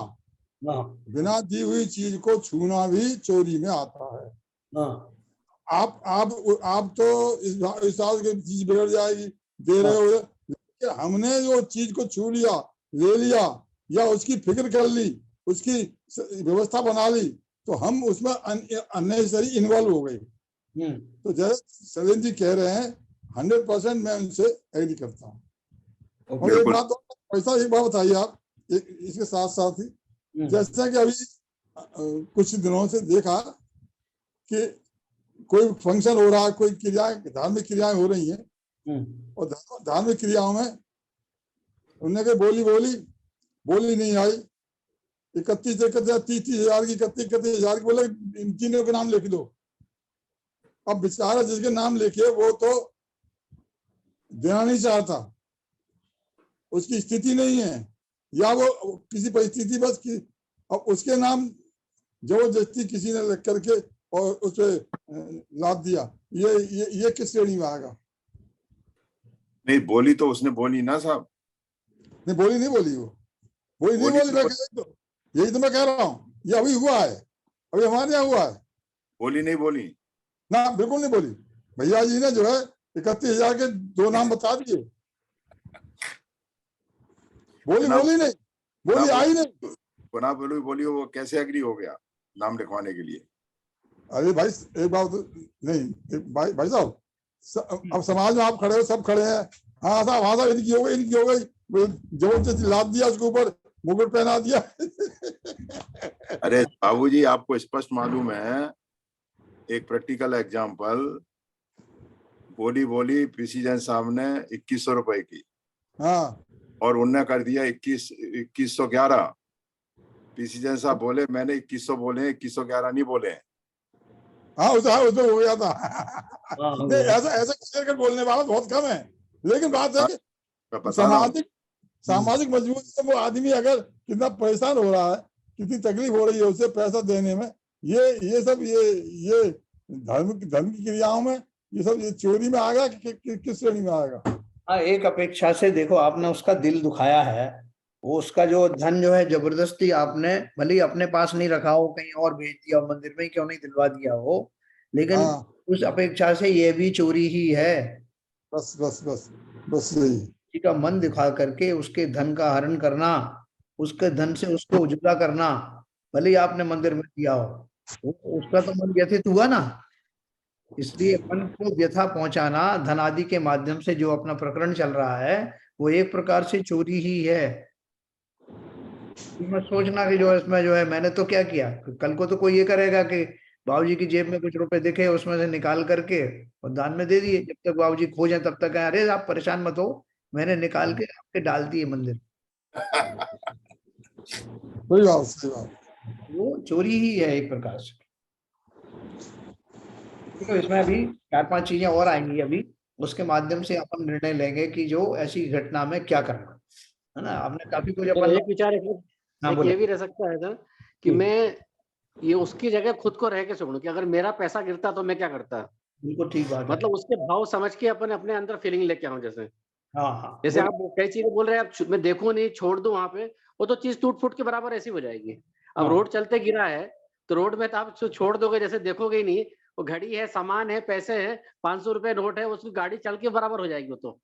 हाँ बिना दी हुई चीज को छूना भी चोरी में आता है। हाँ आप तो इस साल की चीज बिगड़ जाएगी, दे रहे हो, लेकिन हमने जो चीज को छू लिया, ले लिया, या उसकी फिक्र कर ली, उसकी व्यवस्था बना ली, तो हम उसमें अननेसेसरी इन्वॉल्व हो गए। तो जैसे सैलन जी कह रहे हैं 100% मैं उनसे एग्री करता हूँ। और एक बात पैसा, एक बात बताइए आप, इसके साथ साथ ही जैसा कि अभी कुछ दिनों से देखा कि कोई फंक्शन हो रहा है, कोई क्रियाएं, धार्मिक क्रियाएं हो रही हैं, और धार्मिक क्रियाओं में उन्होंने बोली नहीं आई, 31,30,000 की, 31,000 की, बोले इन तीनों के नाम लिख दो। अब बेचारा जिसके नाम लिखे वो तो देना नहीं चाहता, उसकी स्थिति नहीं है, या वो किसी परिस्थिति बस की, अब उसके नाम जबरदस्ती किसी ने लिख करके और उसे लाद दिया, ये किस श्रेणी में आएगा? नहीं, बोली तो उसने बोली ना साहब। नहीं बोली, नहीं बोली, वो बोली नहीं बोली, यही तो मैं कह रहा हूँ, ये अभी हुआ है, अभी हमारे यहाँ हुआ है। बोली नहीं बोली ना, बिल्कुल नहीं बोली। भैया जी ने जो है 31,000 के 2 नाम बता दिए, बोली नहीं, बोली आई नहीं। गुना बोली वो कैसे एग्री हो गया नाम लिखवाने के लिए? अरे भाई एक बात नहीं, भाई साहब, अब समाज में आप खड़े हो, सब खड़े हैं, हाँ साहब इनकी हो गई, जबरदस्ती लाद दिया उसके ऊपर, मुकुट पहना दिया। अरे बाबूजी, आपको स्पष्ट मालूम है, एक प्रैक्टिकल एग्जांपल, बोली पीसी जैन साहब ने 2100 रुपए की, हाँ, और उनने कर दिया 2111। पीसी जैन साहब बोले मैंने 2100 बोले, 2111 नहीं बोले। हाँ उसमें हो गया था। नहीं, ऐसा बोलने वाला बहुत कम है, लेकिन बात है कि सामाजिक मजबूती से वो आदमी अगर कितना परेशान हो रहा है, कितनी तकलीफ हो रही है उसे पैसा देने में, ये सब ये धर्म की क्रियाओं में, ये सब ये चोरी में आएगा कि किस श्रेणी में आएगा? हाँ, एक अपेक्षा से देखो, आपने उसका दिल दुखाया है, वो उसका जो धन जो है जबरदस्ती आपने भले ही अपने पास नहीं रखा हो, कहीं और भेज दिया हो, मंदिर में क्यों नहीं दिलवा दिया हो, लेकिन उस अपेक्षा से ये भी चोरी ही है। बस यही, किसी का मन दिखा करके उसके धन का हरण करना, उसके धन से उसको उजला करना, भले ही आपने मंदिर में दिया हो, उसका तो मन व्यथित हुआ ना। इसलिए मन को व्यथा पहुंचाना धन आदि के माध्यम से जो अपना प्रकरण चल रहा है, वो एक प्रकार से चोरी ही है। मैं सोचना कि जो इसमें जो है मैंने तो क्या किया, कल को तो कोई ये करेगा कि बाबूजी की जेब में कुछ रुपए दिखे, उसमें से निकाल करके और दान में दे दिए, जब तक बाबूजी खोजें तब तक अरे आप परेशान मत हो, मैंने निकाल के आपके डाल दिए मंदिर। सही बात। वो चोरी ही है एक प्रकार से। तो इसमें अभी 4-5 चीजें और आएंगी, अभी उसके माध्यम से अपन निर्णय लेंगे कि जो ऐसी घटना में क्या करना है ना। आपने काफी कुछ एक विचार ये भी रह सकता है ना कि मैं ये उसकी जगह खुद को रह के सुनूं कि अगर मेरा पैसा गिरता तो मैं क्या करता। बिल्कुल ठीक बात है। मतलब उसके भाव समझ के अपने अंदर फीलिंग लेके आऊं। हाँ, जैसे आप कई चीजें बोल रहे हैं, आप मैं देखूं नहीं, छोड़ दूं वहां पे, वो तो चीज टूट फूट के बराबर ऐसी हो जाएगी। अब रोड चलते गिरा है तो रोड में तो आप छोड़ दोगे, जैसे देखोगे ही नहीं, वो घड़ी है, सामान है, पैसे है, 500 रुपए नोट है, उसकी गाड़ी चल के बराबर हो जाएगी। वो तो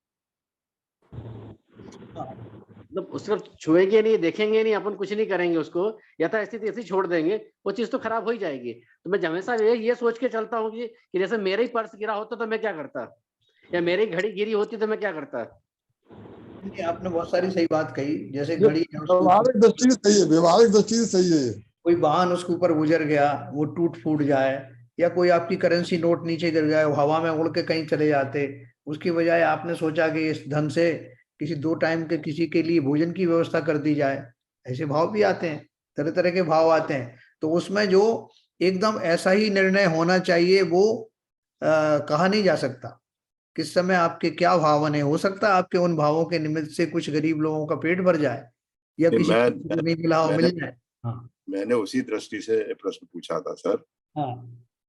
मतलब उसको छुएंगे नहीं, देखेंगे नहीं, अपन कुछ नहीं करेंगे, उसको यथास्थिति ऐसी छोड़ देंगे, वो चीज तो खराब हो ही जाएगी। तो मैं हमेशा ये सोच के चलता हूँ कि जैसे मेरा ही पर्स गिरा होता तो मैं क्या करता, या मेरी घड़ी गिरी होती तो मैं क्या करता। आपने बहुत सारी सही बात कही, जैसे घड़ी व्यवहारिक दृष्टि से सही है, कोई वाहन उसके ऊपर गुजर गया, वो टूट फूट जाए, या कोई आपकी करेंसी नोट नीचे गिर जाए, हवा में उड़ के कहीं चले जाते, उसकी बजाय आपने सोचा कि इस धन से किसी 2 टाइम के किसी के लिए भोजन की व्यवस्था कर दी जाए, ऐसे भाव भी आते हैं, तरह तरह के भाव आते हैं। तो उसमें जो एकदम ऐसा ही निर्णय होना चाहिए वो कहा नहीं जा सकता किस समय आपके क्या भाव बने। हो सकता है आपके उन भावों के निमित्त से कुछ गरीब लोगों का पेट भर जाए या नहीं, किसी को नहीं मिला हो मिल जाए। हाँ मैंने उसी दृष्टि से प्रश्न पूछा था सर, हाँ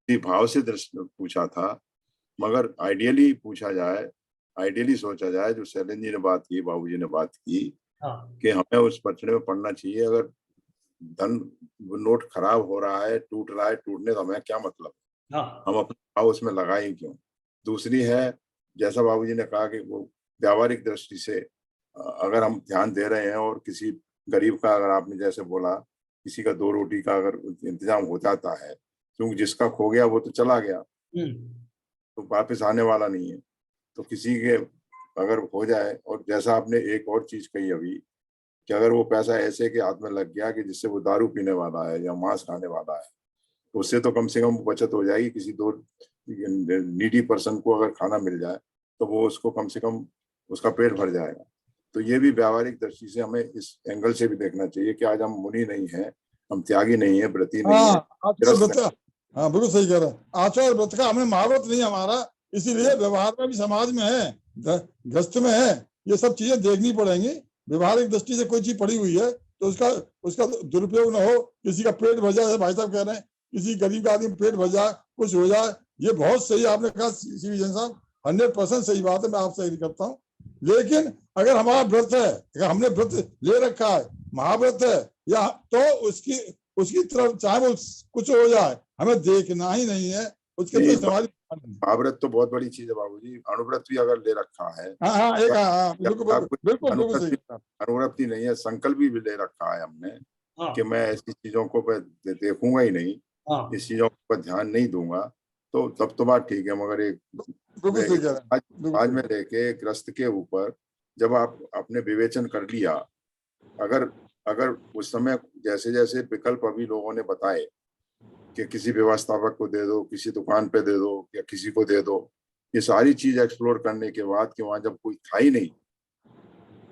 इसी भाव से दृष्टि पूछा था, मगर आइडियली पूछा जाए, आइडियली सोचा जाए, जो शैलेंद्र जी ने बात की, बाबूजी ने बात की हाँ कि हमें उस पचड़े में पड़ना चाहिए। अगर धन नोट खराब हो रहा है, टूट रहा है, टूटने तो हमें क्या मतलब, हाँ हम अपना भाव उसमें लगाए ही क्यों। दूसरी है, जैसा बाबूजी ने कहा कि वो व्यावहारिक दृष्टि से अगर हम ध्यान दे रहे हैं और किसी गरीब का, अगर आपने जैसे बोला, किसी का 2 रोटी का अगर इंतजाम हो जाता है, क्योंकि जिसका खो गया वो तो चला गया, तो वापस आने वाला नहीं है, तो किसी के अगर हो जाए, और जैसा आपने एक और चीज कही अभी कि अगर वो पैसा ऐसे के हाथ में लग गया कि जिससे वो दारू पीने वाला है या मांस खाने वाला है, तो उससे तो कम से कम बचत हो जाएगी। किसी 2 नीडी पर्सन को अगर खाना मिल जाए तो वो उसको कम से कम उसका पेट भर जाएगा। तो ये भी व्यावहारिक दृष्टि से हमें इस एंगल से भी देखना चाहिए कि आज हम मुनि नहीं है, हम त्यागी नहीं है, व्रती नहीं है, आचार व्रत, हाँ बिल्कुल सही कह रहे हैं। आचार व्रत का हमें महाव्रत नहीं हमारा, इसीलिए व्यवहार में भी समाज में है, गृहस्थ में है, ये सब चीजें देखनी पड़ेंगी। व्यवहारिक दृष्टि से कोई चीज पड़ी हुई है तो उसका दुरुपयोग न हो, किसी का पेट भर जाए, भाई साहब कह रहे हैं किसी गरीब का आदमी पेट भर जाए, कुछ हो जाए, ये बहुत सही आपने कहा सीवी जैन साहब, 100% सही बात है, मैं आपसे एग्री करता हूँ। लेकिन अगर हमारा व्रत है, अगर हमने व्रत ले रखा है, महाव्रत है, या तो उसकी तरफ चाहे वो कुछ हो जाए हमें देखना ही नहीं है, उसके नहीं, तो हमारी महाव्रत तो बहुत बड़ी चीज है बाबूजी। अनुव्रत भी अगर ले रखा है, हाँ एक बिल्कुल बिल्कुल सही। अनुव्रत ही नहीं है, संकल्प भी ले रखा है हमने हाँ कि मैं ऐसी चीजों को देखूंगा ही नहीं, हाँ इस चीजों पर ध्यान नहीं दूंगा, तो तब तो बात ठीक है। मगर एक बिल्कुल सही कह रहे हैं। आज में लेके ग्रस्त के ऊपर जब आप आपने विवेचन कर लिया, अगर उस समय जैसे जैसे विकल्प अभी लोगों ने बताए कि किसी व्यवस्थापक को दे दो, किसी दुकान पे दे दो, या किसी को दे दो, ये सारी चीज एक्सप्लोर करने के बाद कि वहां जब कोई था ही नहीं,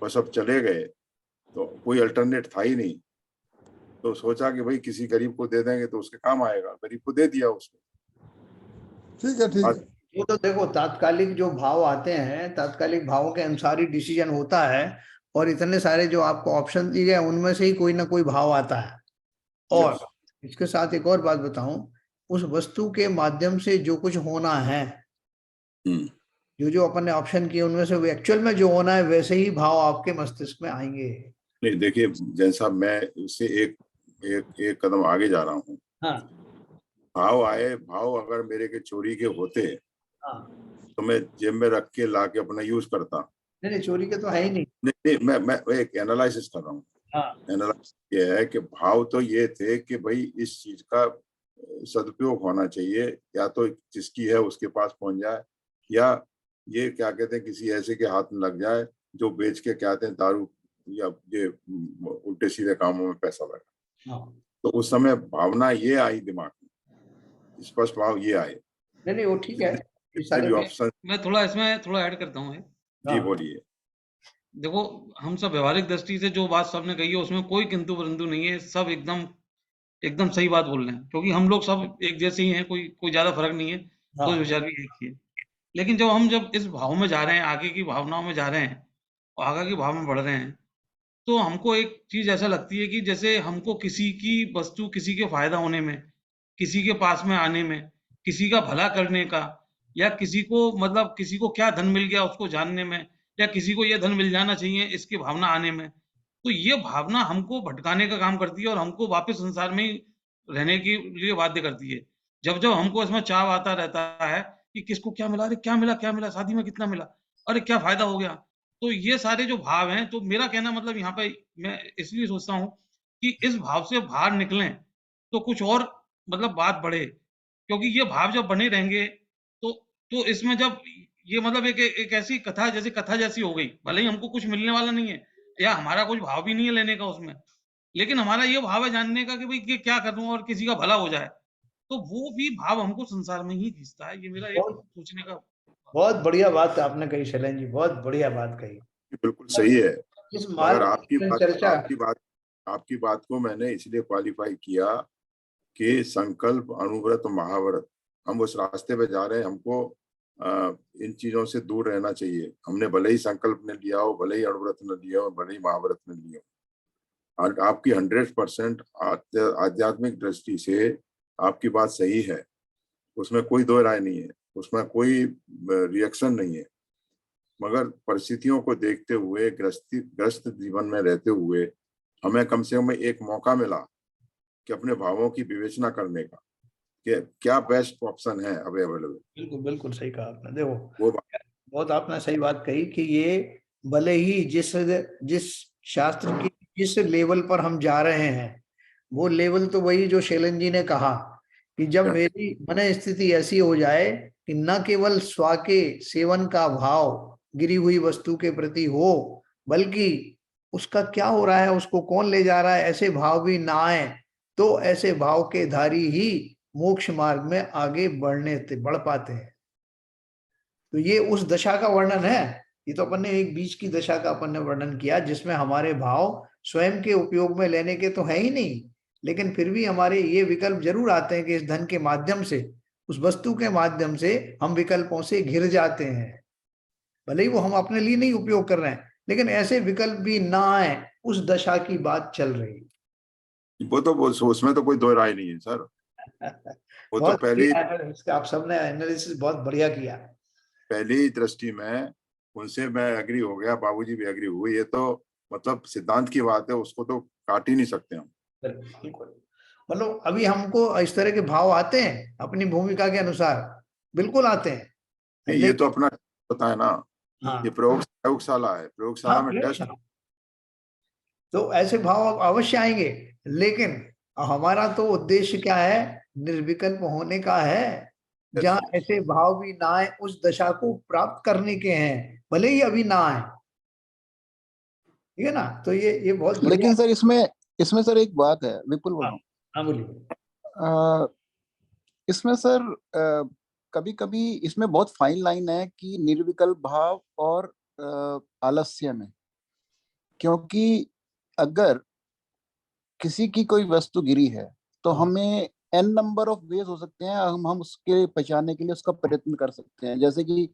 बस अब चले गए, तो कोई अल्टरनेट था ही नहीं, तो सोचा कि भाई किसी गरीब को दे देंगे तो उसके काम आएगा, गरीब को दे दिया उसको। ठीक है। ये तो देखो तात्कालिक जो भाव आते हैं, तात्कालिक भावों के अनुसार ही डिसीजन होता है, और इतने सारे जो आपको ऑप्शन दिए गए उनमें से ही कोई ना कोई भाव आता है। और इसके साथ एक और बात बताऊं, उस वस्तु के माध्यम से जो कुछ होना है, जो अपन ने ऑप्शन किए उनमें से एक्चुअल में जो होना है वैसे ही भाव आपके मस्तिष्क में आएंगे। नहीं देखिए जैसा मैं इससे एक कदम आगे जा रहा हूँ। हाँ भाव आए, भाव अगर मेरे के चोरी के होते हाँ तो मैं जेब में रख के ला के अपना यूज करता। नहीं चोरी के तो है ही नहीं। नहीं, मैं एक एनालिसिस कर रहा हूँ। हाँ एनालिसिस ये है कि भाव तो ये थे कि भाई इस चीज का सदुपयोग होना चाहिए, या तो जिसकी है उसके पास पहुंच जाए, या ये क्या कहते हैं किसी ऐसे के हाथ में लग जाए जो बेच के क्या कहते हैं दारू या ये उल्टे सीधे कामों में पैसा लगा। तो उस समय भावना ये आई दिमाग में, स्पष्ट भाव ये आए। नहीं वो ठीक है। भी ऑप्शन मैं थोड़ा इसमें थोड़ा ऐड करता हूँ। जी बोलिए। देखो हम सब व्यवहारिक दृष्टि से जो बात सबने कही है उसमें कोई किंतु परंतु नहीं है, सब एकदम सही बात बोल रहे हैं, क्योंकि हम लोग सब एक जैसे ही हैं, कोई ज्यादा फर्क नहीं है, सोच विचार भी एक ही है। लेकिन जब इस भाव में जा रहे हैं, आगे की भावनाओं में जा रहे हैं और आगे की भाव में बढ़ रहे हैं, तो हमको एक चीज ऐसा लगती है कि जैसे हमको किसी की वस्तु, किसी के फायदा होने में, किसी के पास में आने में, किसी का भला करने का, या किसी को मतलब किसी को क्या धन मिल गया उसको जानने में, या किसी को यह धन मिल जाना चाहिए इसकी भावना आने में, तो ये भावना हमको भटकाने का काम करती है और हमको वापस संसार में ही रहने के लिए बाध्य करती है। जब हमको इसमें चाव आता रहता है कि किसको क्या मिला, अरे क्या मिला, शादी में कितना मिला, अरे क्या फायदा हो गया, तो ये सारे जो भाव हैं, तो मेरा कहना मतलब यहाँ पे मैं इसलिए सोचता हूँ कि इस भाव से बाहर निकलें तो कुछ और मतलब बात बढ़े, क्योंकि ये भाव जब बने रहेंगे तो इसमें जब ये मतलब एक ऐसी कथा जैसी हो गई, भले ही हमको कुछ मिलने वाला नहीं है या हमारा कुछ भाव भी नहीं है लेने का उसमें, लेकिन हमारा ये भाव है जानने का कि भाई ये क्या करूं और किसी का भला हो जाए, तो वो भी भाव हमको संसार में ही खींचता है। ये मेरा एक बहुत सोचने का बहुत बढ़िया बात आपने कही शैलेंद्र जी, बहुत बढ़िया बात कही। बिल्कुल सही है। इस मगर मार्ग चर्चा आपकी बात को मैंने इसलिए क्वालिफाई किया कि संकल्प, अनुव्रत, महाव्रत, हम उस रास्ते पे जा रहे हैं। हमको इन चीजों से दूर रहना चाहिए। हमने भले ही संकल्प ने लिया हो, भले ही अनुव्रत ने लिया हो, भले ही महाव्रत ने लिया हो, और आपकी 100% आध्यात्मिक दृष्टि से आपकी बात सही है, उसमें कोई दो राय नहीं है, उसमें कोई रिएक्शन नहीं है। मगर परिस्थितियों को देखते हुए, ग्रस्त जीवन में रहते हुए, हमें कम से कम एक मौका मिला कि अपने भावों की विवेचना करने का, कि क्या बेस्ट ऑप्शन है अवेलेबल। बिल्कुल बिल्कुल सही कहा आपने। देखो, वो बहुत आपने सही बात कही कि ये भले ही जिस शास्त्र की जिस लेवल पर हम जा रहे हैं, वो लेवल तो वही जो शैलेंद्र जी ने कहा कि जब मेरी मन स्थिति ऐसी हो जाए कि न केवल स्वा के सेवन का भाव गिरी हुई वस्तु के प्रति हो, बल्कि उसका क्या हो रहा है, उसको कौन ले जा रहा है, ऐसे भाव भी ना आए, तो ऐसे भाव के धारी ही मोक्ष मार्ग में आगे बढ़ पाते हैं। तो ये उस दशा का वर्णन है। ये तो अपन ने एक बीच की दशा का अपन ने वर्णन किया, जिसमें हमारे भाव स्वयं के उपयोग में लेने के तो है ही नहीं, लेकिन फिर भी हमारे ये विकल्प जरूर आते हैं कि इस धन के माध्यम से, उस वस्तु के माध्यम से हम विकल्पों से घिर जाते हैं। भले ही वो हम अपने लिए नहीं उपयोग कर रहे हैं, लेकिन ऐसे विकल्प भी ना आए, उस दशा की बात चल रही। वो उसमें तो कोई दो राय नहीं है सर। वो तो आप सबने एनालिसिस बहुत बढ़िया किया। पहली दृष्टि में उनसे मैं एग्री हो गया, बाबूजी भी एग्री हुए। ये तो मतलब सिद्धांत की बात है, उसको तो काट ही नहीं सकते हम। बिल्कुल, मतलब अभी हमको इस तरह के भाव आते हैं अपनी भूमिका के अनुसार, बिल्कुल आते हैं। ये तो अपना पता है ना। हाँ, ये प्रयोगशाला है, प्रयोगशाला हाँ, में टेस्ट। तो ऐसे भाव अवश्य आएंगे, लेकिन हमारा तो उद्देश्य क्या है, निर्विकल्प होने का है, जहां ऐसे भाव भी ना आए, उस दशा को प्राप्त करने के हैं, भले ही अभी ना आए। ठीक है ना? तो ये बहुत बढ़िया। लेकिन सर इसमें सर एक बात है, विपुल बोल रहा हूँ। हाँ, बोलिए। इसमें सर कभी कभी इसमें बहुत फाइन लाइन है कि निर्विकल्प भाव और आलस्य में, क्योंकि अगर किसी की कोई वस्तु गिरी है तो हमें n नंबर ऑफ वेज हो सकते हैं, हम उसके पहचानने के लिए उसका प्रयत्न कर सकते हैं। जैसे कि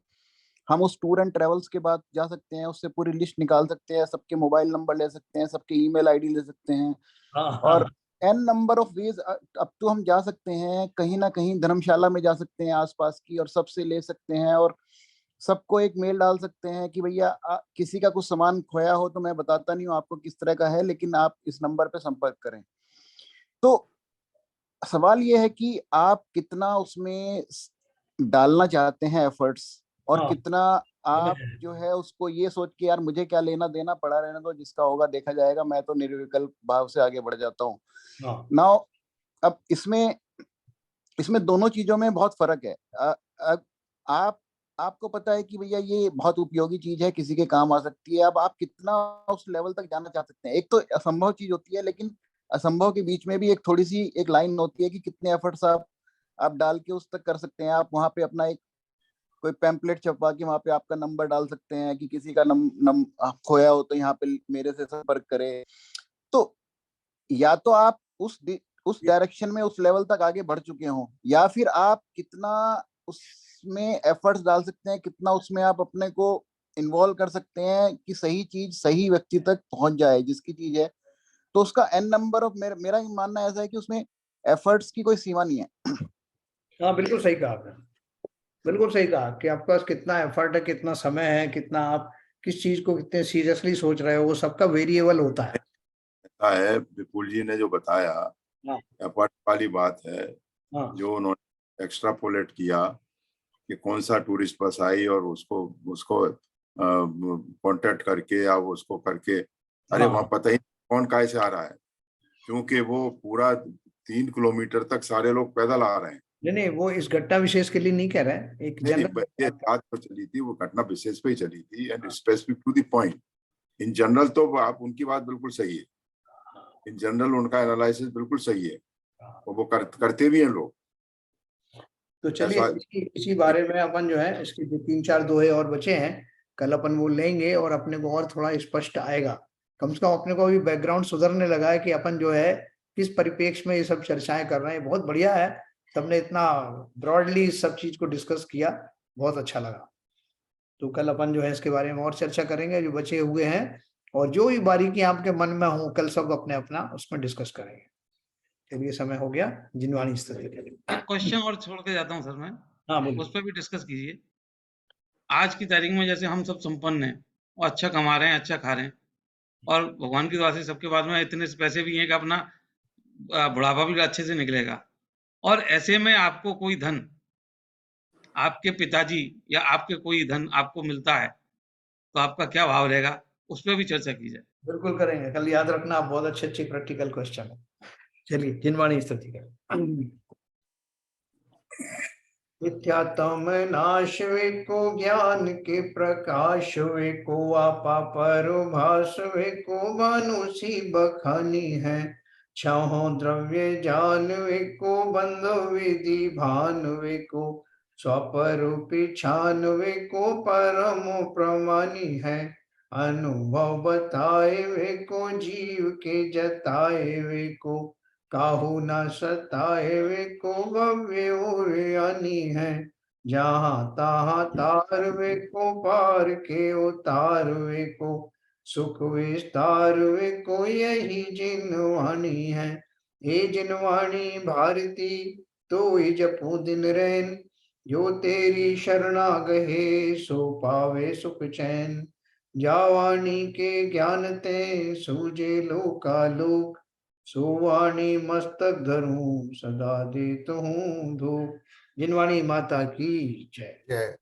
हम उस टूर एंड ट्रेवल्स के बाद जा सकते हैं, उससे पूरी लिस्ट निकाल सकते हैं, सबके मोबाइल नंबर ले सकते हैं, सबके ईमेल आईडी ले सकते हैं, और n नंबर ऑफ वेज अब तो हम जा सकते हैं, कहीं ना कहीं धर्मशाला में जा सकते हैं आसपास की, और सबसे ले सकते हैं, और सबको एक मेल डाल सकते हैं कि भैया किसी का कुछ सामान खोया हो तो मैं बताता नहीं हूँ आपको किस तरह का है, लेकिन आप इस नंबर पे संपर्क करें। तो सवाल ये है कि आप कितना उसमें डालना चाहते हैं एफर्ट्स, और कितना आप जो है उसको ये सोच के यार मुझे क्या लेना देना, पड़ा रहने दो, जिसका होगा देखा जाएगा, मैं तो निर्विकल्प भाव से आगे बढ़ जाता हूँ। नाउ अब इसमें दोनों चीजों में बहुत फर्क है। आपको पता है कि भैया ये बहुत उपयोगी चीज है, किसी के काम आ सकती है, अब आप कितना उस लेवल तक जाना चाह सकते हैं। एक तो असंभव चीज होती है, लेकिन असंभव के बीच में भी एक थोड़ी सी एक लाइन होती है कि कितने एफर्ट्स आप डाल के उस तक कर सकते हैं। आप वहां पे अपना एक कोई पैम्पलेट छपवा के वहां पे आपका नंबर डाल सकते हैं कि किसी का खोया हो तो यहाँ पे मेरे से संपर्क करे। तो या तो आप उस डायरेक्शन में उस लेवल तक आगे बढ़ चुके हो, या फिर आप कितना उसमें एफर्ट्स डाल सकते हैं, कितना उसमें आप अपने को इन्वॉल्व कर सकते हैं कि सही चीज सही व्यक्ति तक पहुंच जाए जिसकी चीज है। तो उसका n नंबर ऑफ मेरा मानना ऐसा है कि उसमें एफर्ट्स की कोई सीमा नहीं है। हाँ, बिल्कुल सही कहा आपने, बिल्कुल सही कहा कि आपके पास कितना एफर्ट है, कितना समय है, कितना आप किस चीज को कितने सीरियसली सोच रहे हो, वो सबका वेरिएबल होता है। विपुल जी ने जो बताया एफर्ट वाली बात है, जो उन्होंने एक्स्ट्रापोलेट किया कि कौन सा टूरिस्ट बस आई और उसको कांटेक्ट करके या उसको करके, अरे वहां पता ही कौन काय से आ रहा है, क्योंकि वो पूरा 3 किलोमीटर तक सारे लोग पैदल आ रहे हैं। नहीं, वो इस घटना विशेष के लिए नहीं कह रहे हैं, एक ये बात तो चली थी, वो घटना विशेष पे ही चली थी, and specific to the point. In general तो आप उनकी बात बिल्कुल सही है, इन जनरल उनका एनालिसिस बिल्कुल सही है, और वो करते भी हैं लोग। तो चलिए ऐसा- इसी बारे में अपन जो है इसके जो 3-4 दोहे और बचे हैं कल अपन वो लेंगे और अपने को और थोड़ा स्पष्ट आएगा। कम से कम अपने को अभी बैकग्राउंड सुधरने लगा है कि अपन जो है किस परिप्रेक्ष्य में ये सब चर्चाएं कर रहे हैं। बहुत बढ़िया है, सबने इतना ब्रॉडली इस सब चीज को डिस्कस किया, बहुत अच्छा लगा। तो कल अपन जो है इसके बारे में और चर्चा करेंगे जो बचे हुए हैं, और जो भी बारीकी आपके मन में हो कल सब अपने अपना उसमें डिस्कस करेंगे। चलिए समय हो गया, जिनवाणी स्तुति के लिए। एक क्वेश्चन और छोड़ के जाता हूँ सर मैं, हाँ बोलिए। उस पर भी डिस्कस कीजिए। आज की तारीख में जैसे हम सब संपन्न हैं और अच्छा कमा रहे हैं, अच्छा खा रहे हैं, और भगवान की दुआ से सबके पास में इतने पैसे भी हैं कि अपना बुढ़ापा भी अच्छे से निकलेगा, और ऐसे में आपको कोई धन, आपके पिताजी या आपके कोई धन आपको मिलता है, तो आपका क्या भाव रहेगा, उस पर भी चर्चा की जाए। बिल्कुल करेंगे कल, याद रखना, बहुत अच्छे प्रैक्टिकल क्वेश्चन है। चलिए जिनवाणी स्तुति करें। मिथ्यात्म नाश वे को ज्ञान के प्रकाश वे को आपा परभास वे को मनुषी बखानी है। छहो द्रव्य जान वे को बंध विधि भान वे को स्वरूपी छान वे को परम प्रमानी है। अनुभव बताए वे को जीव के जताए वे को काहू न सताए वे को भव्य उर्यानी है। जहाँ तहाँ तार वे को पार के उतार वे को सुख विस्तार वे को यही जिनवाणी है। हे जिनवाणी भारती तो ही जपू दिन रैन, जो तेरी शरणा गहे सो पावे सुख चैन। जावाणी के ज्ञान ते सूझे लोकालोक, सुवाणी मस्तक धरूं सदा देत हूँ धूप। जिनवाणी माता की जय। जय।